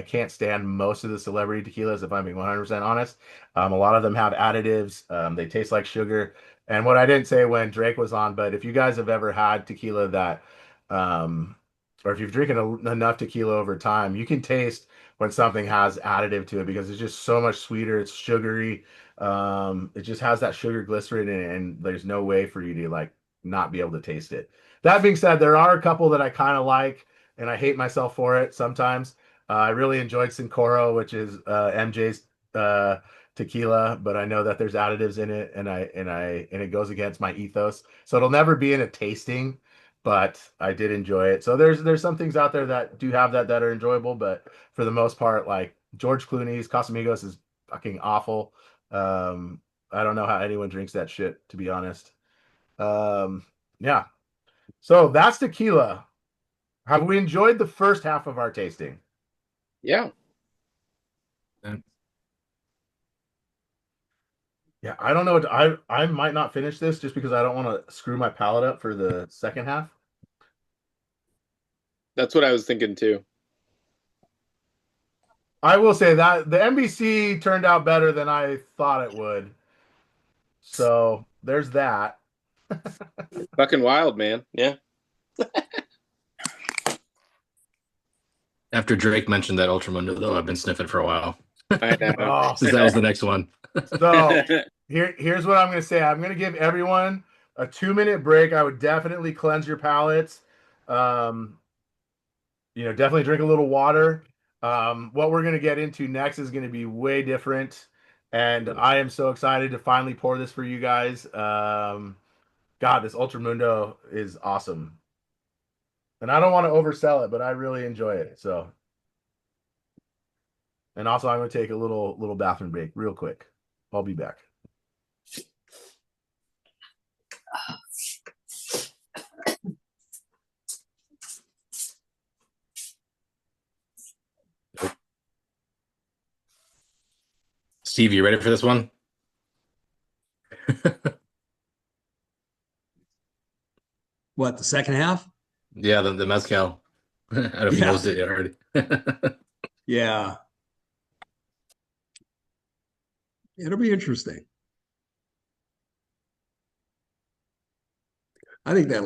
can't stand most of the celebrity tequilas, if I'm being 100% honest. A lot of them have additives. They taste like sugar. And what I didn't say when Drake was on, but if you guys have ever had tequila that, or if you've drinking enough tequila over time, you can taste when something has additive to it because it's just so much sweeter. It's sugary. It just has that sugar glycerin in it, and there's no way for you to like not be able to taste it. That being said, there are a couple that I kind of like, and I hate myself for it sometimes. I really enjoyed Sincoro, which is MJ's tequila, but I know that there's additives in it, and it goes against my ethos, so it'll never be in a tasting. But I did enjoy it. So there's some things out there that do have that are enjoyable, but for the most part, like George Clooney's Casamigos is fucking awful. I don't know how anyone drinks that shit, to be honest. Yeah. So that's tequila. Have we enjoyed the first half of our tasting? Yeah. Yeah, I don't know what I might not finish this just because I don't want to screw my palate up for the second half. That's what I was thinking too. I will say that the NBC turned out better than I thought it would. So there's that. Fucking wild, man. Yeah. After Drake mentioned that Ultramundo, though, I've been sniffing for a while. I know. Since that was the next one. So here's what I'm going to say. I'm going to give everyone a 2-minute break. I would definitely cleanse your palates. Definitely drink a little water. What we're going to get into next is going to be way different. And I am so excited to finally pour this for you guys. God, this Ultramundo is awesome. And I don't want to oversell it, but I really enjoy it. So, and also I'm going to take a little bathroom break real quick. I'll be back. Steve, you ready for this one? What, the second half? Yeah, the mezcal. I don't know if you noticed it already. Yeah. It'll be interesting. I think that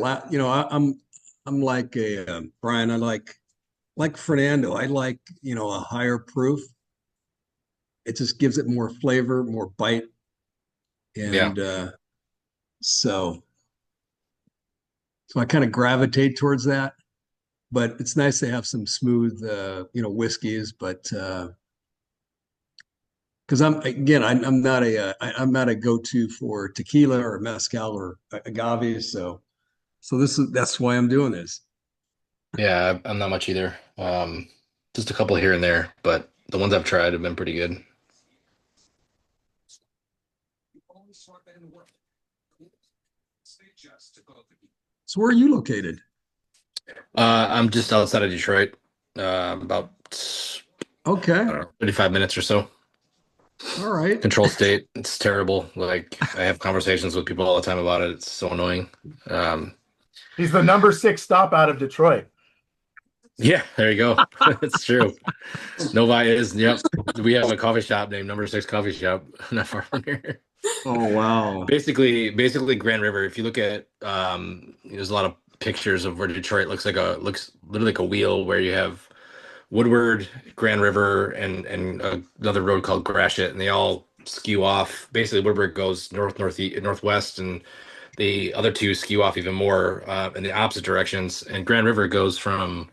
I'm like a Brian. I like Fernando. I like a higher proof. It just gives it more flavor, more bite, and so I kind of gravitate towards that. But it's nice to have some smooth, whiskeys. But because I'm not a go-to for tequila or mezcal or agave. So that's why I'm doing this. Yeah, I'm not much either. Just a couple here and there, but the ones I've tried have been pretty good. So where are you located? I'm just outside of Detroit, about 35 minutes or so. All right. Control state. It's terrible. Like I have conversations with people all the time about it. It's so annoying. He's the number 6 stop out of Detroit. Yeah, there you go. It's true. Novi is. Yep. We have a coffee shop named Number 6 Coffee Shop, not far from here. Oh wow. Basically Grand River. If you look at, there's a lot of pictures of where Detroit looks literally like a wheel where you have Woodward, Grand River, and another road called Gratiot, and they all skew off. Basically, Woodward goes northwest, and the other two skew off even more in the opposite directions. And Grand River goes from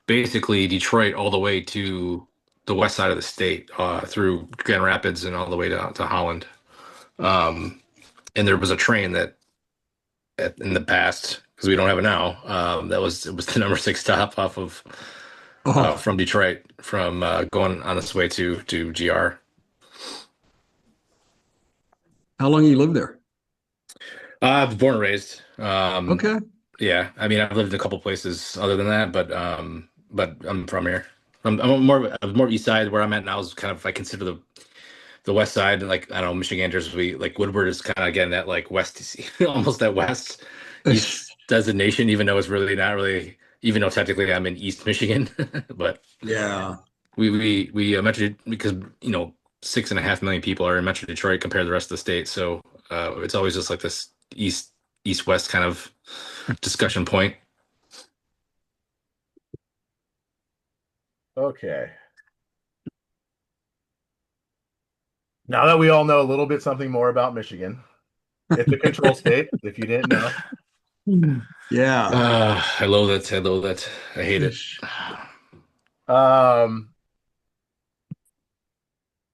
basically Detroit all the way to the west side of the state, through Grand Rapids and all the way to Holland. And there was a train that in the past, because we don't have it now, it was the number 6 stop off of from Detroit, from going on its way to GR. How long you lived there? I was born and raised. Okay. Yeah, I mean, I've lived in a couple places other than that, but I'm from here. I'm more east side. Where I'm at now is kind of, I consider the west side, like, I don't know, Michiganders, like Woodward is kind of, again, that like west, almost that west east designation, even though it's really not really, even though technically I'm in East Michigan, but yeah, we Metro, because 6.5 million people are in Metro Detroit compared to the rest of the state, so it's always just like this east west kind of discussion point. Okay. Now that we all know a little bit something more about Michigan, it's a control state, if you didn't know. Yeah. I love that. I love that. I hate it.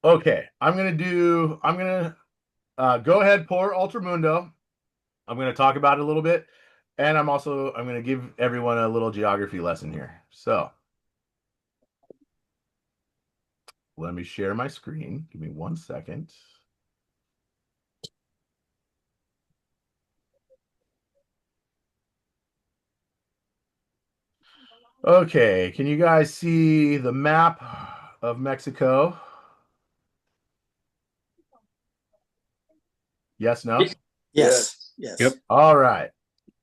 Okay, I'm gonna go ahead, pour Ultramundo. I'm gonna talk about it a little bit, and I'm gonna give everyone a little geography lesson here. So let me share my screen. Give me 1 second. Okay, can you guys see the map of Mexico? Yes, no? Yes. Yep. All right.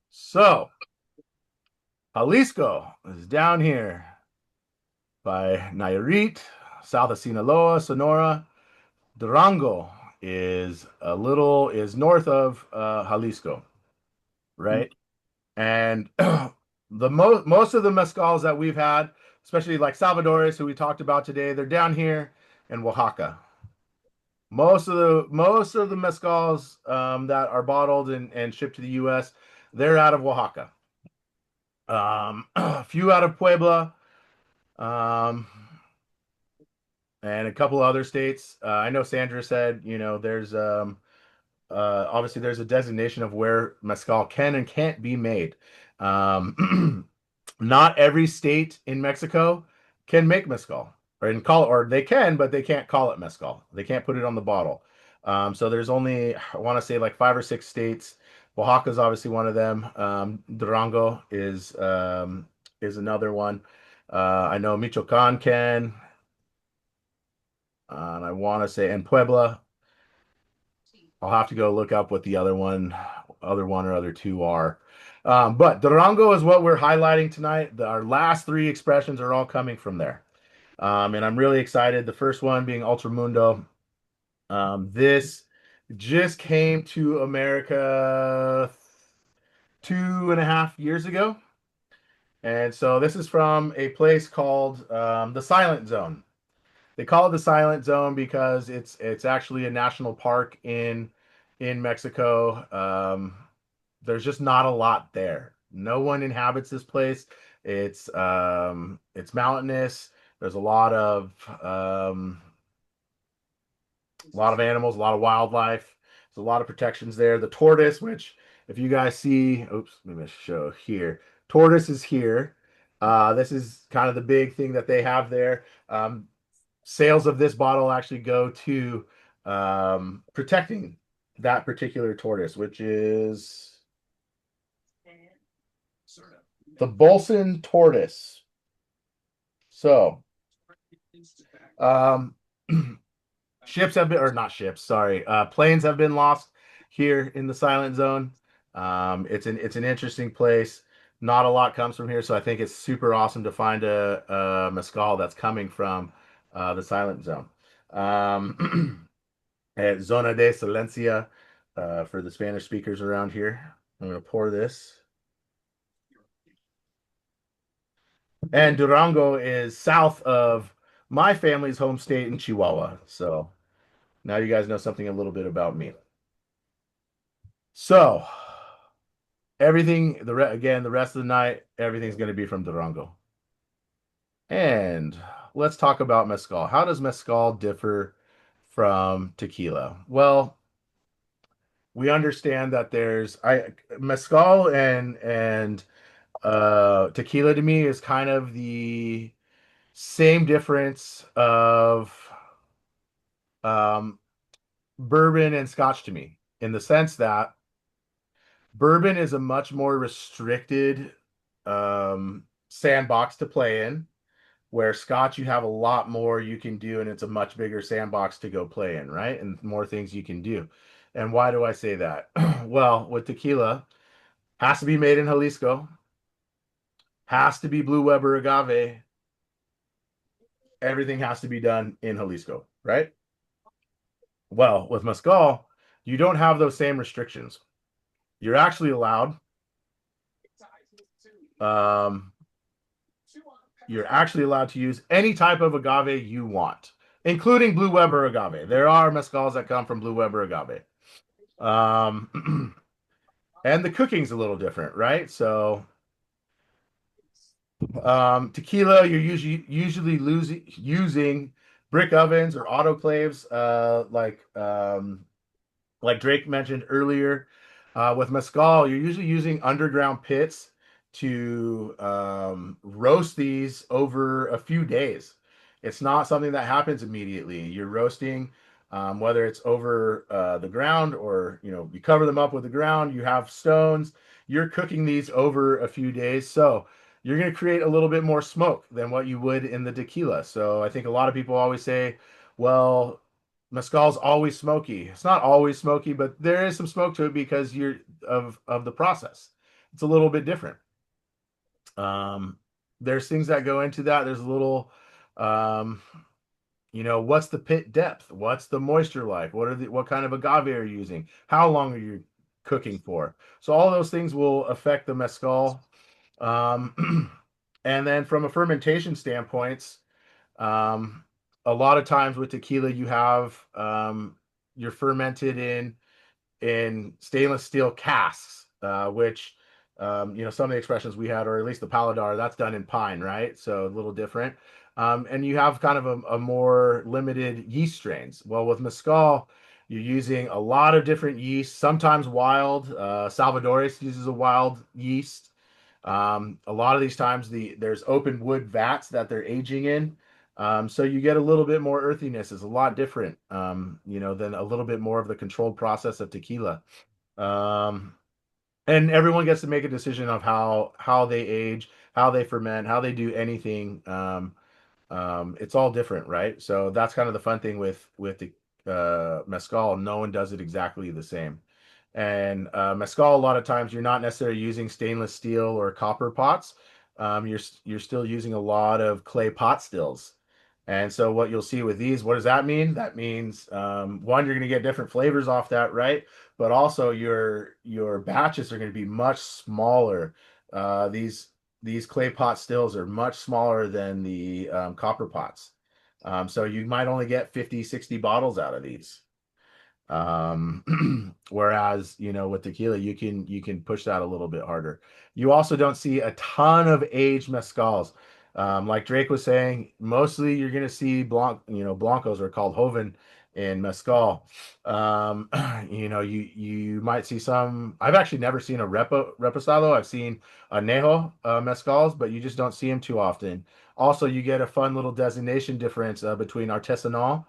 So Jalisco is down here by Nayarit, south of Sinaloa, Sonora. Durango is north of Jalisco, right? And most of the mezcals that we've had, especially like Salvadores, who we talked about today, they're down here in Oaxaca. Most of the mezcals that are bottled and shipped to the U.S., they're out of Oaxaca. A few out of Puebla, and a couple other states. I know Sandra said, there's obviously there's a designation of where mezcal can and can't be made. Not every state in Mexico can make mezcal, or they can, but they can't call it mezcal. They can't put it on the bottle. So there's only, I want to say, like 5 or 6 states. Oaxaca is obviously one of them. Durango is another one. I know Michoacan can, and I want to say, and Puebla. I'll have to go look up what the other two are. But Durango is what we're highlighting tonight. Our last 3 expressions are all coming from there. And I'm really excited. The first one being Ultramundo. This just came to America 2.5 years ago. And so this is from a place called the Silent Zone. They call it the Silent Zone because it's actually a national park in Mexico. There's just not a lot there. No one inhabits this place. It's mountainous. There's a lot of animals, a lot of wildlife. There's a lot of protections there. The tortoise, which if you guys see, oops, maybe I show here. Tortoise is here. This is kind of the big thing that they have there. Sales of this bottle actually go to protecting that particular tortoise, which is the Bolson tortoise. So, ships have been, or not ships, sorry, planes have been lost here in the Silent Zone. It's an interesting place. Not a lot comes from here, so I think it's super awesome to find a mezcal that's coming from the Silent Zone. Zona de Silencio for the Spanish speakers around here. I'm going to pour this. And Durango is south of my family's home state in Chihuahua. So now you guys know something a little bit about me. So everything, again, the rest of the night, everything's going to be from Durango. And let's talk about mezcal. How does mezcal differ from tequila? Well, we understand that there's mezcal and tequila to me is kind of the same difference of um, bourbon and scotch to me, in the sense that bourbon is a much more restricted sandbox to play in, where scotch you have a lot more you can do, and it's a much bigger sandbox to go play in, right? And more things you can do. And why do I say that? Well, with tequila, has to be made in Jalisco, has to be Blue Weber agave. Everything has to be done in Jalisco, right? Well, with mezcal, you don't have those same restrictions. You're actually allowed um, you're actually allowed to use any type of agave you want, including Blue Weber agave. There are mezcals that come from Blue Weber agave. And the cooking's a little different, right? So tequila, you're usually using brick ovens or autoclaves, like Drake mentioned earlier. With mezcal, you're usually using underground pits to roast these over a few days. It's not something that happens immediately. You're roasting, whether it's over the ground, or you cover them up with the ground. You have stones. You're cooking these over a few days, so you're going to create a little bit more smoke than what you would in the tequila. So I think a lot of people always say, well, mezcal's always smoky. It's not always smoky, but there is some smoke to it because of the process. It's a little bit different. There's things that go into that. There's a little, what's the pit depth? What's the moisture like? What kind of agave are you using? How long are you cooking for? So all those things will affect the mezcal. And then from a fermentation standpoint, a lot of times with tequila, you have you're fermented in stainless steel casks, which some of the expressions we had, or at least the Paladar, that's done in pine, right? So a little different. And you have kind of a more limited yeast strains. Well, with mezcal, you're using a lot of different yeast, sometimes wild. Salvadores uses a wild yeast. A lot of these times there's open wood vats that they're aging in. So you get a little bit more earthiness. It's a lot different, than a little bit more of the controlled process of tequila. And everyone gets to make a decision of how they age, how they ferment, how they do anything. It's all different, right? So that's kind of the fun thing with the mezcal. No one does it exactly the same. And mezcal, a lot of times you're not necessarily using stainless steel or copper pots. You're still using a lot of clay pot stills. And so what you'll see with these, what does that mean? That means one, you're going to get different flavors off that, right? But also your batches are going to be much smaller. These clay pot stills are much smaller than the copper pots. So you might only get 50, 60 bottles out of these. Whereas with tequila you can push that a little bit harder. You also don't see a ton of aged mezcals. Like Drake was saying, mostly you're going to see blancos are called joven in mezcal. You might see some. I've actually never seen a reposado. I've seen anejo mezcals, but you just don't see them too often. Also, you get a fun little designation difference between artesanal,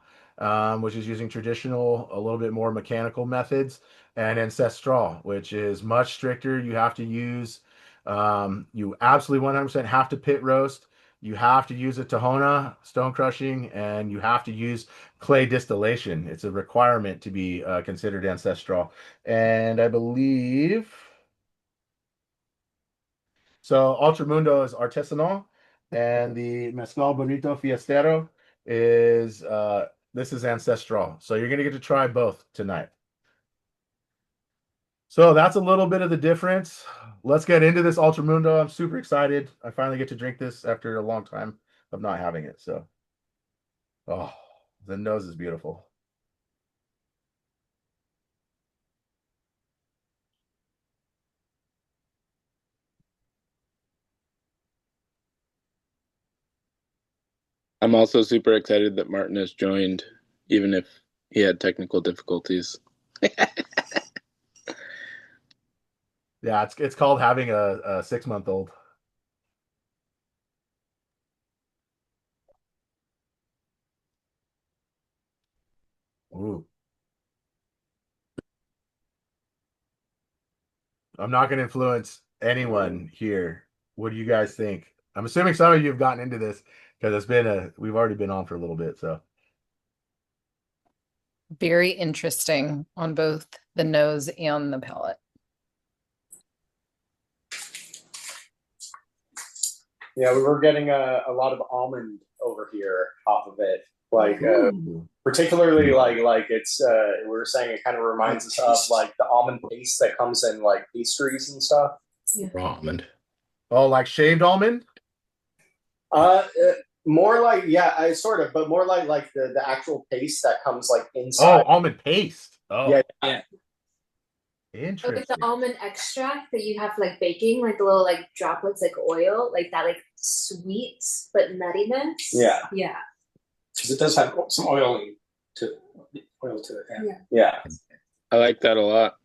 which is using traditional, a little bit more mechanical methods, and ancestral, which is much stricter. You have to use, you absolutely 100% have to pit roast. You have to use a tahona, stone crushing, and you have to use clay distillation. It's a requirement to be considered ancestral. And I believe, so Ultramundo is artisanal, and the Mezcal Burrito Fiestero is this is ancestral. So you're gonna get to try both tonight. So that's a little bit of the difference. Let's get into this Ultramundo. I'm super excited. I finally get to drink this after a long time of not having it. So, oh, the nose is beautiful. I'm also super excited that Martin has joined, even if he had technical difficulties. Yeah, it's called having a 6-month-old. Ooh. I'm not going to influence anyone here. What do you guys think? I'm assuming some of you have gotten into this because we've already been on for a little bit. So Very interesting on both the nose and the palate. Yeah, we were getting a lot of almond over here off of it. Like particularly like it's we were saying it kind of reminds us of like the almond paste that comes in like pastries and stuff. Raw almond. Oh, like shaved almond? More like I sort of, but more like the actual paste that comes like inside. Oh, almond paste. Oh, yeah. Interesting. Like the almond extract that you have for like baking, like the little like droplets, like oil, like that, like sweet but nuttiness. Yeah. Yeah. Because it does have some oil to it. Yeah. I like that a lot.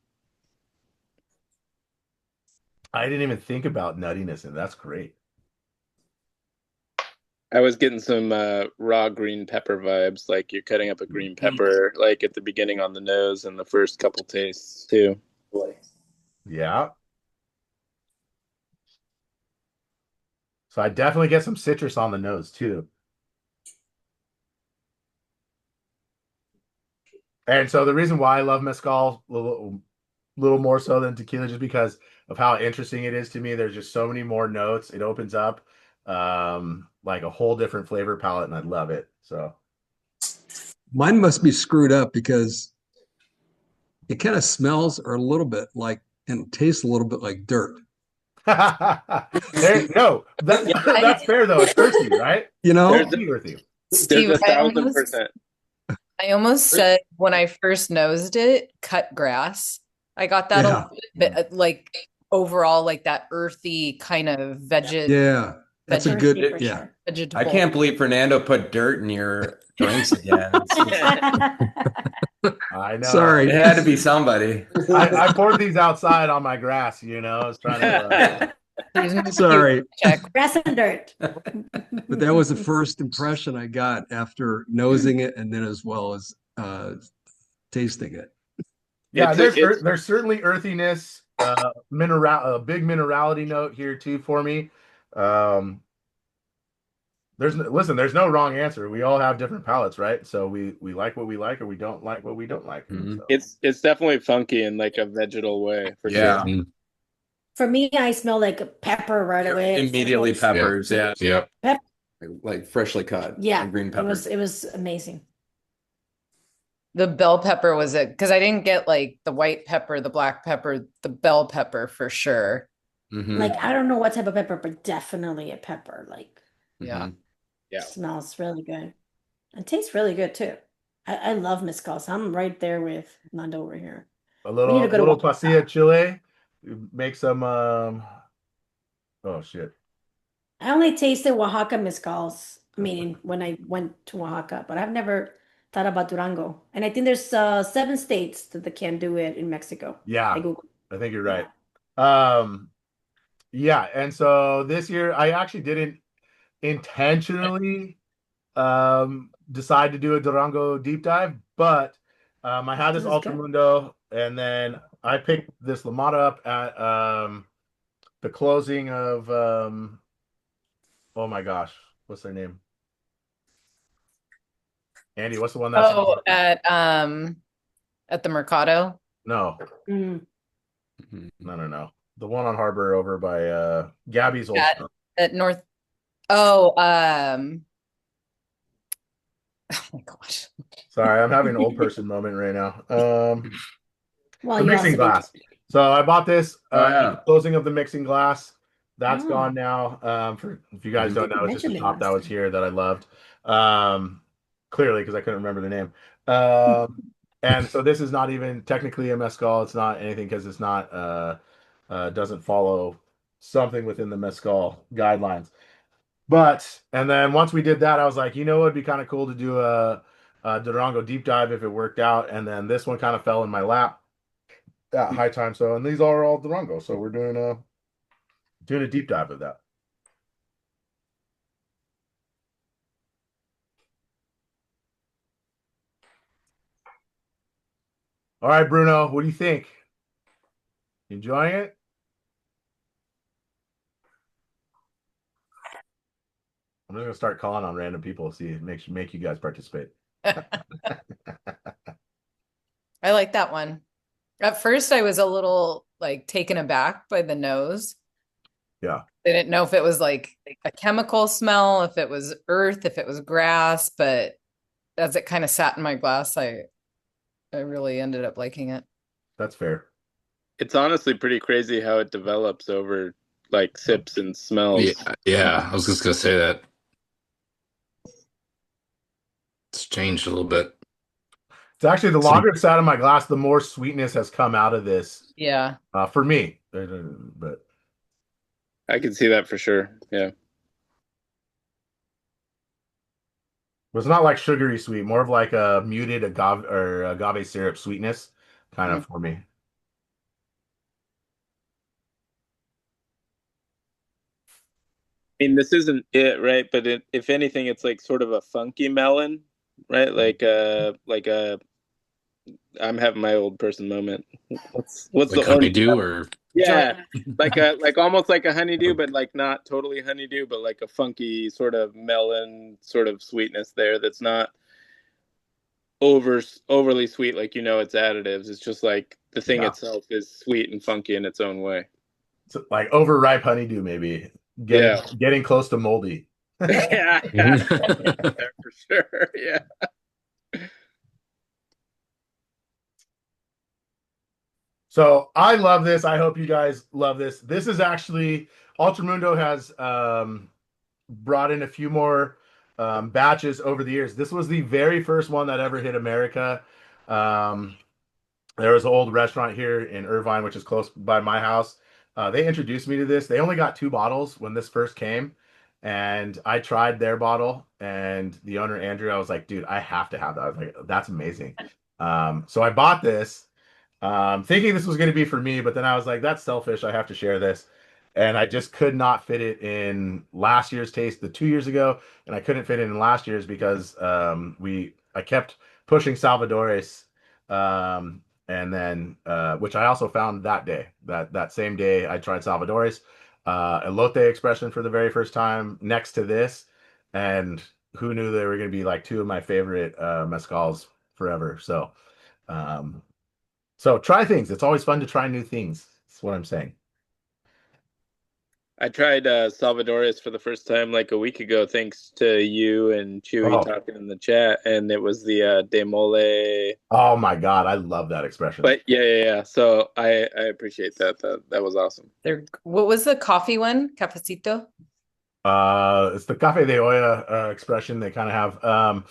I didn't even think about nuttiness, and that's great. I was getting some raw green pepper vibes, like you're cutting up a green pepper, like at the beginning on the nose and the first couple tastes too. Yeah. So I definitely get some citrus on the nose too. And so the reason why I love mezcal a little more so than tequila, just because of how interesting it is to me. There's just so many more notes. It opens up like a whole different flavor palette, and I love it. So mine must be screwed up because it kind of smells or a little bit like and tastes a little bit like dirt. No, that's fair though. It's earthy, right? You know, earthy. Steve, There's 1,000%. I almost said when I first nosed it, cut grass. I got that a little bit, like overall, like that earthy kind of vegetable. Yeah, that's a good. Yeah, vegetable. I can't believe Fernando put dirt in your drinks again. I know. Sorry, it had to be somebody. I poured these outside on my grass. I was trying to. Sorry. Grass and dirt. But that was the first impression I got after nosing it and then as well as tasting it. Yeah, there's certainly earthiness, a big minerality note here too for me. There's no wrong answer. We all have different palates, right? So we like what we like, or we don't like what we don't like. Mm-hmm. So. It's definitely funky in like a vegetal way. For sure. For me, I smell like a pepper right away. Immediately peppers, yeah. Pepper. Like freshly cut. Yeah, green peppers. It was amazing. The bell pepper was it because I didn't get like the white pepper, the black pepper, the bell pepper for sure. Mm-hmm. Like I don't know what type of pepper, but definitely a pepper. Like yeah, smells really good. It tastes really good too. I love mezcal. So I'm right there with Nando over here. A little pasilla chile. Make some. Oh shit! I only tasted Oaxaca mezcals. I mean, when I went to Oaxaca, but I've never thought about Durango. And I think there's 7 states that they can do it in Mexico. Yeah, I think you're right. Yeah, and so this year I actually didn't intentionally decide to do a Durango deep dive, but I had this Ultramundo, and then I picked this Lamata up at the closing of oh my gosh, what's their name? Andy, what's the one that's at the Mercado? No. No. The one on Harbor over by Gabby's old at North. Oh my gosh. Sorry, I'm having an old person moment right now. Well, the mixing glass. So I bought this yeah. closing of the mixing glass. That's Oh. gone now. For if you guys I don't think you know, it's just a mentioned it top that last was time. here that I loved. Clearly because I couldn't remember the name. And so this is not even technically a mezcal. It's not anything because it's not doesn't follow something within the mezcal guidelines. But and then once we did that, I was like, you know, it'd be kind of cool to do a Durango deep dive if it worked out. And then this one kind of fell in my lap at high time. So and these are all Durango. So we're doing a deep dive of that. All right, Bruno, what do you think? Enjoying it? I'm just gonna start calling on random people, see if it make you guys participate. I like that one. At first, I was a little like taken aback by the nose. Yeah. I didn't know if it was like a chemical smell, if it was earth, if it was grass, but as it kind of sat in my glass, I really ended up liking it. That's fair. It's honestly pretty crazy how it develops over like sips and smells. Yeah, I was just gonna say that. It's changed a little bit. It's actually the longer it's sat in my glass, the more sweetness has come out of this. Yeah. For me, but I can see that for sure. Yeah. it's not like sugary sweet, more of like a muted agave syrup sweetness, kind of for me. I mean, this isn't it, right? But if anything, it's like sort of a funky melon, right? Like a I'm having my old person moment. What's like the honeydew or yeah, like almost like a honeydew, but like not totally honeydew, but like a funky sort of melon sort of sweetness there that's not overly sweet, like it's additives. It's just like the thing itself is sweet and funky in its own way. So, like overripe honeydew, maybe getting close to moldy. Yeah, for sure. Yeah. So I love this. I hope you guys love this. This is actually Ultramundo has brought in a few more batches over the years. This was the very first one that ever hit America. There was an old restaurant here in Irvine, which is close by my house. They introduced me to this. They only got 2 bottles when this first came, and I tried their bottle. And the owner Andrew, I was like, dude, I have to have that. I was like, that's amazing. So I bought this, thinking this was going to be for me, but then I was like, that's selfish. I have to share this. And I just could not fit it in last year's taste, the 2 years ago, and I couldn't fit it in last year's because I kept pushing Salvadores, and then which I also found that day, that same day I tried Salvadores, elote expression for the very first time next to this, and who knew they were going to be like 2 of my favorite mezcals forever. So try things. It's always fun to try new things. That's what I'm saying. I tried Salvadores for the first time like a week ago, thanks to you and Chewy talking in the chat, and it was the de mole. Oh my God, I love that expression. But yeah. So I appreciate that. That was awesome. What was the coffee one? Cafecito? It's the cafe de olla expression they kind of have.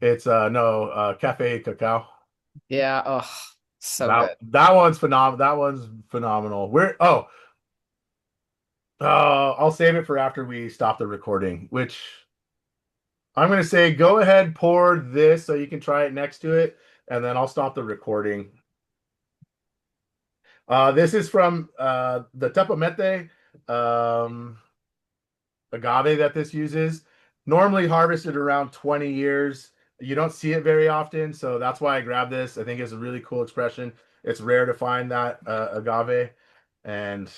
It's cafe cacao. Yeah. Oh, so good. That one's phenomenal. That one's phenomenal. I'll save it for after we stop the recording, which I'm going to say go ahead, pour this so you can try it next to it, and then I'll stop the recording. This is from the Tepamete agave that this uses. Normally harvested around 20 years. You don't see it very often, so that's why I grabbed this. I think it's a really cool expression. It's rare to find that agave, and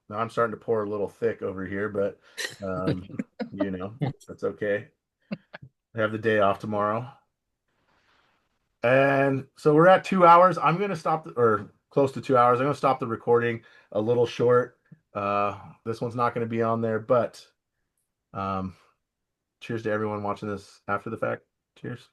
now I'm starting to pour a little thick over here, but that's okay. I have the day off tomorrow. And so we're at 2 hours. I'm going to stop, or close to 2 hours. I'm going to stop the recording a little short. This one's not going to be on there, but cheers to everyone watching this after the fact. Cheers.